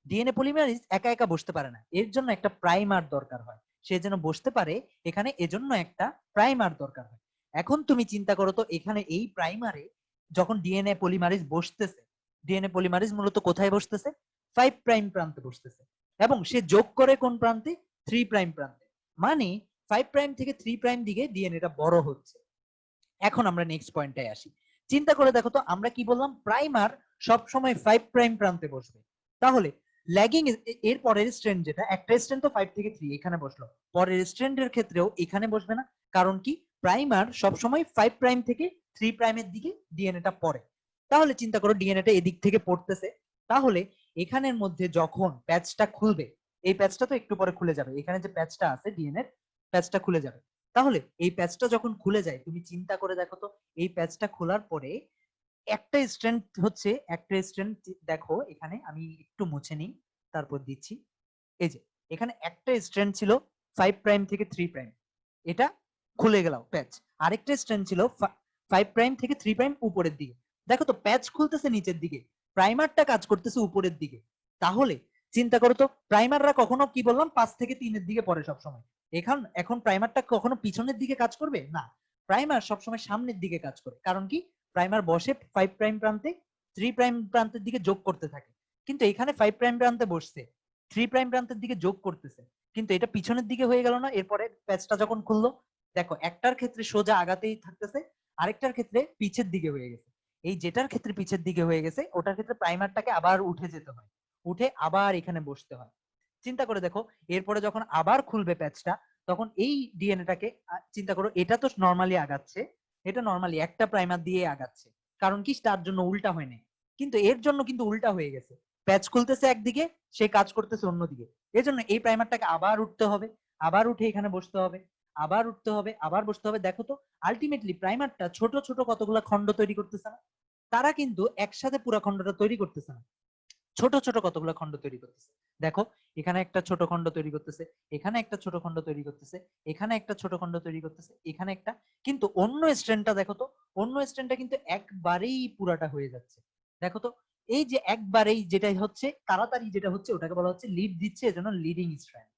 ডিএনএ পলিমারেজ একা একা বসতে পারে না, এর জন্য একটা প্রাইমার দরকার হয়। সে যেন বসতে পারে এখানে এজন্য একটা প্রাইমার দরকার হয়। এখন তুমি চিন্তা করো তো এখানে এই প্রাইমারে যখন ডিএনএ পলিমারেজ বসতেছে, ডিএনএ পলিমারেজ মূলত কোথায় বসতেছে? 5 প্রাইম প্রান্তে বসতেছে। এবং সে যোগ করে কোন প্রান্তে? 3 প্রাইম প্রান্তে। মানে 5 প্রাইম থেকে 3 প্রাইম দিকে ডিএনএটা বড় হচ্ছে। এখন আমরা নেক্সট পয়েন্টে আসি। চিন্তা করে দেখো তো আমরা কি বললাম? প্রাইমার সব সময় 5 প্রাইম প্রান্তে বসবে। তাহলে ল্যাগিং এর পরের স্ট্র্যান্ড যেটা, একটা স্ট্র্যান্ড তো 5 থেকে 3 এখানে বসলো, পরের স্ট্র্যান্ডের ক্ষেত্রেও এখানে বসবে না। কারণ কি? প্রাইমার সব সময় 5 প্রাইম থেকে 3 প্রাইমের দিকে ডিএনএটা পড়ে। তাহলে চিন্তা করো ডিএনএটা এদিক থেকে পড়তেছে। তাহলে এখানের মধ্যে যখন প্যাচটা খুলবে, এই প্যাচটা তো একটু পরে খুলে যাবে, এখানে যে প্যাচটা আছে ডিএনএর প্যাচটা খুলে যাবে। তাহলে এই প্যাচটা যখন খুলে যায় তুমি চিন্তা করে দেখো তো এই প্যাচটা খোলার পরে একটা স্ট্রেন্থ দেখো এখানে আমি একটু মুছে নিই তারপর দিচ্ছি। এই যে এখানে একটা স্ট্রেন্থ ছিল 5 প্রাইম থেকে 3 প্রাইম, এটা খুলে গেল প্যাচ। আরেকটা স্ট্রেন্থ ছিল 5 প্রাইম থেকে 3 প্রাইম উপরের দিকে। দেখো তো প্যাচ খুলতেছে নিচের দিকে, প্রাইমারটা কাজ করতেছে উপরের দিকে। তাহলে চিন্তা করো তো প্রাইমাররা কখনো কি বললাম 5 থেকে 3 দিকে পড়ে সবসময়। এখন প্রাইমারটা কখনো পিছনের দিকে কাজ করবে না, প্রাইমার সবসময় সামনের দিকে কাজ করে। কারণ কি? প্রাইমার বসে 5 প্রাইম প্রান্তে, 3 প্রাইম প্রান্তের দিকে যোগ করতে থাকে। কিন্তু এখানে 5 প্রাইম প্রান্তে বসছে, 3 প্রাইম প্রান্তের দিকে যোগ করতেছে, কিন্তু এটা পিছনের দিকে হয়ে গেল না? এরপরে প্যাচটা যখন খুললো দেখো একটার ক্ষেত্রে সোজা আগাতেই থাকতেছে, আরেকটার ক্ষেত্রে পিছের দিকে হয়ে গেছে। এই যেটার ক্ষেত্রে পিছের দিকে হয়ে গেছে ওটার ক্ষেত্রে প্রাইমারটাকে আবার উঠে যেতে হয়, উঠে আবার এখানে বসতে হয়। চিন্তা করে দেখো এরপরে যখন আবার খুলবে প্যাচটা তখন এই ডিএনএটাকে চিন্তা করো, এটা তো নরমালি আগাচ্ছে, এটা নরমালি একটা প্রাইমার দিয়ে আগাচ্ছে। কারণ কি? তার জন্য উল্টা হয়নি, কিন্তু এর জন্য কিন্তু উল্টা হয়ে গেছে। প্যাচ খুলতেছে একদিকে, সে কাজ করতেছে অন্যদিকে। এজন্য এই প্রাইমারটাকে আবার উঠতে হবে, আবার উঠে এখানে বসতে হবে, আবার উঠতে হবে, আবার বসতে হবে। দেখো তো আলটিমেটলি প্রাইমারটা ছোট ছোট কতগুলা খন্ড তৈরি করতেছে না? তারা কিন্তু একসাথে পুরো খন্ডটা তৈরি করতেছে না, ছোট ছোট কতগুলো খন্ড তৈরি করতেছে। দেখো এখানে একটা ছোট খন্ড তৈরি করতেছে, এখানে একটা ছোট খন্ড তৈরি করতেছে, এখানে একটা ছোট খন্ড তৈরি করতেছে, এখানে একটা। কিন্তু অন্য স্ট্র্যান্ডটা দেখো তো, অন্য স্ট্র্যান্ডটা কিন্তু একবারেই পুরাটা হয়ে যাচ্ছে। দেখো তো এই যে একবারেই যেটা হচ্ছে তাড়াতাড়ি যেটা হচ্ছে ওটাকে বলা হচ্ছে লিড দিচ্ছে, এজন্য লিডিং স্ট্র্যান্ড।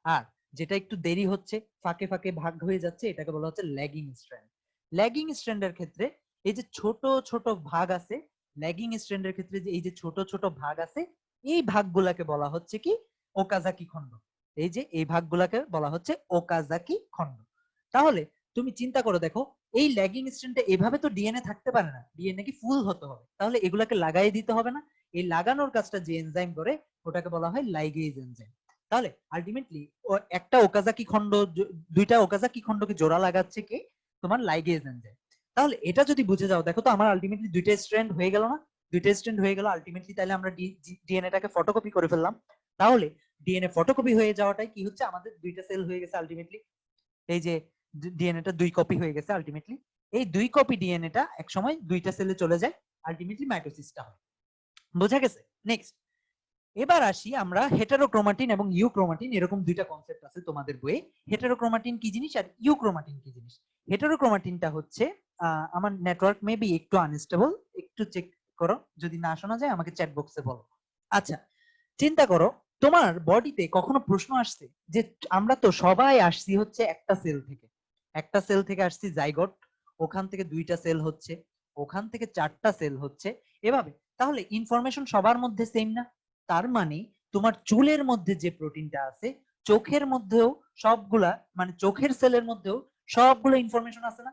আর যেটা একটু দেরি হচ্ছে, ফাঁকে ফাঁকে ভাগ হয়ে যাচ্ছে, এটাকে বলা হচ্ছে ল্যাগিং স্ট্র্যান্ড। ল্যাগিং স্ট্র্যান্ডের ক্ষেত্রে এই যে ছোট ছোট ভাগ আছে, ল্যাগিং স্ট্র্যান্ডের ক্ষেত্রে যে এই যে ছোট ছোট ভাগ আছে, এই ভাগগুলাকে বলা হচ্ছে কি? ওকাজাকি খন্ড। এই যে এই ভাগগুলাকে বলা হচ্ছে ওকাজাকি খন্ড। তাহলে তুমি চিন্তা করে দেখো এই ল্যাগিং স্ট্র্যান্ডটা এভাবে তো ডিএনএ থাকতে পারে না, ডিএনএ কি ফুল হতে হবে, তাহলে এগুলাকে লাগাই দিতে হবে না? এই লাগানোর কাজটা যে এনজাইম করে ওটাকে বলা হয় লাইগেজ এনজাইম। তাহলে আলটিমেটলি একটা ওকাজাকি খন্ড, দুইটা ওকাজাকি খন্ডকে জোড়া লাগাচ্ছে কে? তোমার লাইগেজ এনজাইম। তাহলে এটা যদি বুঝে যাও দেখো তো আমার আলটিমেটলি দুইটা স্ট্র্যান্ড হয়ে গেল না? দুইটা স্ট্র্যান্ড হয়ে গেল আলটিমেটলি। তাহলে আমরা ডিএনএটাকে ফটোকপি করে ফেললাম। তাহলে ডিএনএ ফটোকপি হয়ে যাওয়াটাই কি হচ্ছে? আমাদের দুইটা সেল হয়ে গেছে আলটিমেটলি। এই যে ডিএনএটা 2 কপি হয়ে গেছে আলটিমেটলি। এই 2 কপি ডিএনএটা এক সময় দুইটা সেলে চলে যায়, আলটিমেটলি মাইটোসিসটা হয়। বোঝা গেছে? নেক্সট এবার আসি আমরা হেটারোক্রোমাটিন এবং ইউক্রোমাটিন, এরকম দুইটা কনসেপ্ট আছে তোমাদের বইয়ে। হেটারোক্রোমাটিন কি জিনিস আর ইউক্রোমাটিন কি জিনিস? হেটারোক্রোমাটিনটা হচ্ছে আমার নেটওয়ার্ক মেবি একটু আনস্টেবল, একটু চেক করো, যদি না শোনা যায় আমাকে চ্যাট বক্সে বলো। আচ্ছা চিন্তা করো তোমার বডিতে কখনো প্রশ্ন আসছে যে আমরা তো সবাই আসছি হচ্ছে একটা সেল থেকে, একটা সেল থেকে আসছি জাইগোট, ওখান থেকে 2টা সেল হচ্ছে, ওখান থেকে 4টা সেল হচ্ছে, এভাবে। তাহলে ইনফরমেশন সবার মধ্যে সেম না? তার মানে তোমার চুলের মধ্যে যে প্রোটিনটা আছে চোখের মধ্যেও সবগুলা, মানে চোখের সেলের মধ্যেও সবগুলো ইনফরমেশন আছে না?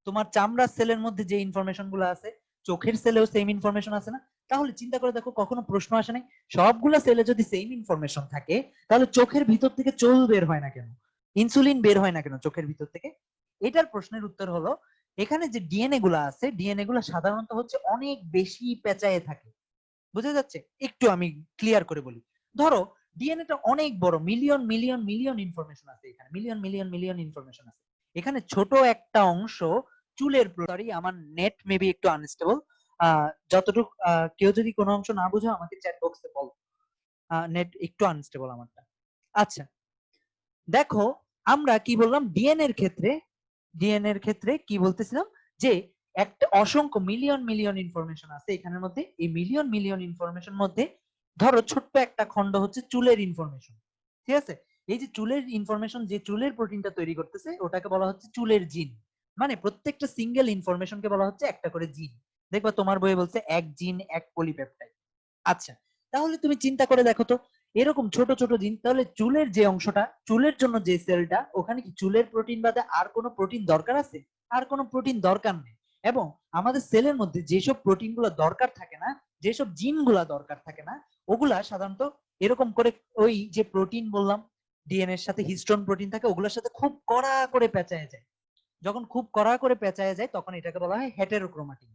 তোমার চামড়ার সেলের মধ্যে যে ইনফরমেশন গুলো আছে চোখের সেলেও সেম ইনফরমেশন আছে না? তাহলে চিন্তা করে দেখো, কখনো প্রশ্ন আসে নাই সবগুলা সেলে যদি সেম ইনফরমেশন থাকে তাহলে চোখের ভিতর থেকে চুল বের হয় না কেন, ইনসুলিন বের হয় না কেন চোখের ভিতর থেকে? এটার প্রশ্নের উত্তর হলো, এখানে যে ডিএনএ গুলা আছে ডিএনএ গুলা সাধারণত হচ্ছে অনেক বেশি পেঁচায়ে থাকে। বুঝা যাচ্ছে? একটু আমি ক্লিয়ার করে বলি। ধরো ডিএনএটা অনেক বড়, মিলিয়ন মিলিয়ন মিলিয়ন ইনফরমেশন আছে এখানে, মিলিয়ন মিলিয়ন মিলিয়ন ইনফরমেশন আছে এখানে। ছোট একটা অংশ চুলের, সরি আমার নেট মেবি একটু আনস্টেবল, যতটুকু কেউ যদি কোনো অংশ না বুঝো আমাকে চ্যাট বক্সে বল, নেট একটু আনস্টেবল আমারটা। আচ্ছা দেখো, আমরা কি বললাম ডিএনএ এর ক্ষেত্রে কি বলতেছিলাম, যে একটা অসংখ্য মিলিয়ন মিলিয়ন ইনফরমেশন আছে এখানের মধ্যে। এই মিলিয়ন মিলিয়ন ইনফরমেশন মধ্যে ধরো ছোট্ট একটা খণ্ড হচ্ছে চুলের ইনফরমেশন, ঠিক আছে? এই যে চুলের ইনফরমেশন, যে চুলের প্রোটিনটা তৈরি করতেছে ওটাকে বলা হচ্ছে চুলের জিন। মানে প্রত্যেকটা সিঙ্গেল ইনফরমেশনকে বলা হচ্ছে একটা করে জিন। দেখবা তোমার বইয়ে বলছে এক জিন এক পলিপেপটাইড। আচ্ছা তাহলে তুমি চিন্তা করে দেখো তো, এরকম ছোট ছোট জিন, তাহলে চুলের যে অংশটা, চুলের জন্য যে সেলটা, ওখানে কি চুলের প্রোটিন বাদে আর কোনো প্রোটিন দরকার আছে? আর কোনো প্রোটিন দরকার নেই। এবং আমাদের সেলের মধ্যে যেসব প্রোটিন গুলো দরকার থাকে না, যেসব জিন গুলা দরকার থাকে না, ওগুলা সাধারণত এরকম করে, ওই যে প্রোটিন বললাম ডিএনএ এর সাথে হিস্টোন প্রোটিন থাকে, ওগুলোর সাথে খুব কড়া করে পেঁচায় যায়। যখন খুব কড়া করে পেঁচায় যায় তখন এটাকে বলা হয় হেটেরোক্রোমাটিন।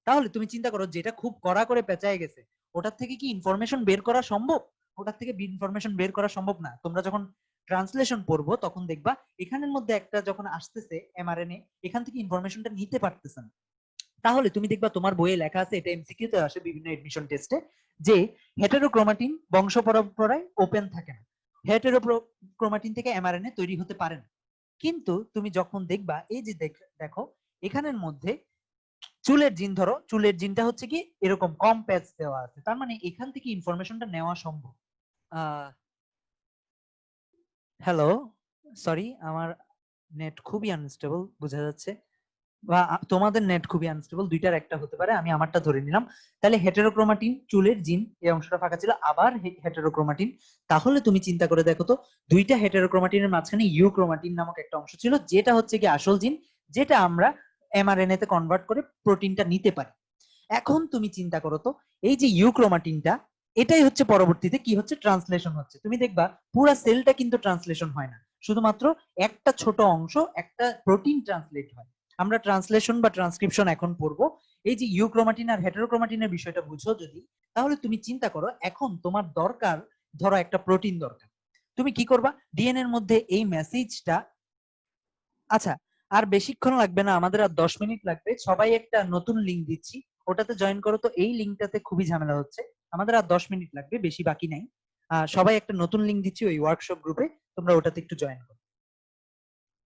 তাহলে তুমি চিন্তা করো, যেটা খুব কড়া করে পেঁচায় গেছে ওটার থেকে কি ইনফরমেশন বের করা সম্ভব? ওটার থেকে ইনফরমেশন বের করা সম্ভব না। তোমরা যখন ট্রান্সলেশন পড়বো তখন দেখবা এখানের মধ্যে একটা যখন আসতেছে এমআরএনএ, এখান থেকে ইনফরমেশনটা নিতে পারতেছে না। তাহলে তুমি দেখবা তোমার বইয়ে লেখা আছে, এটা এমসিকিউ তে আসে বিভিন্ন এডমিশন টেস্টে, যে হেটেরোক্রোমাটিন বংশ পরম্পরায় ওপেন থাকে না, হেটেরোক্রোমাটিন থেকে এমআরএনএ তৈরি হতে পারে না। কিন্তু তুমি যখন দেখবা, এই যে দেখো এখানের মধ্যে চুলের জিন, ধরো চুলের জিনটা হচ্ছে কি এরকম কম প্যাচ দেওয়া আছে, তার মানে এখান থেকে ইনফরমেশনটা নেওয়া সম্ভব। হ্যালো, সরি আমার নেট খুবই আনস্টেবল বোঝা যাচ্ছে, বা তোমাদের নেট খুবই আনস্টেবল, দুইটার একটা হতে পারে, আমি আমারটা ধরে নিলাম। তাহলে হেটেরোক্রোমাটিন চুলের জিন, এই অংশটা ফাঁকা ছিল, আবার হেটেরোক্রোমাটিন। তাহলে তুমি চিন্তা করে দেখো তো, দুইটা হেটেরোক্রোমাটিনের মাঝখানে ইউক্রোমাটিন নামক একটা অংশ ছিল, যেটা হচ্ছে কি আসল জিন, যেটা আমরা এমআরএনএ তে কনভার্ট করে প্রোটিনটা নিতে পারি। এখন তুমি চিন্তা করো তো, এই যে ইউক্রোমাটিনটা, এটাই হচ্ছে পরবর্তীতে কি হচ্ছে, ট্রান্সলেশন হচ্ছে। তুমি দেখবা পুরো সেলটা কিন্তু ট্রান্সলেশন হয় না, শুধুমাত্র একটা ছোট অংশ, একটা প্রোটিন ট্রান্সলেট হয়। আমরা ট্রান্সলেশন বা ট্রান্সক্রিপশন এখন পড়বো। এই যে ইউক্রোমাটিন আর হেটেরোক্রোমাটিনের বিষয়টা বুঝো যদি, তাহলে তুমি চিন্তা করো এখন তোমার দরকার, ধরো একটা প্রোটিন দরকার, তুমি কি করবা? ডিএনএ এর মধ্যে এই মেসেজটা, আচ্ছা আর বেশিক্ষণ লাগবে না, আমাদের আর 10 মিনিট লাগবে। সবাই একটা নতুন লিংক দিচ্ছি, ওটাতে জয়েন করো তো। এই লিংকটাতে খুবই ঝামেলা হচ্ছে, আমাদের আর 10 মিনিট লাগবে, বেশি বাকি নাই। সবাই একটা নতুন লিংক দিচ্ছি ওই ওয়ার্কশপ গ্রুপে, তোমরা ওটাতে একটু জয়েন করো।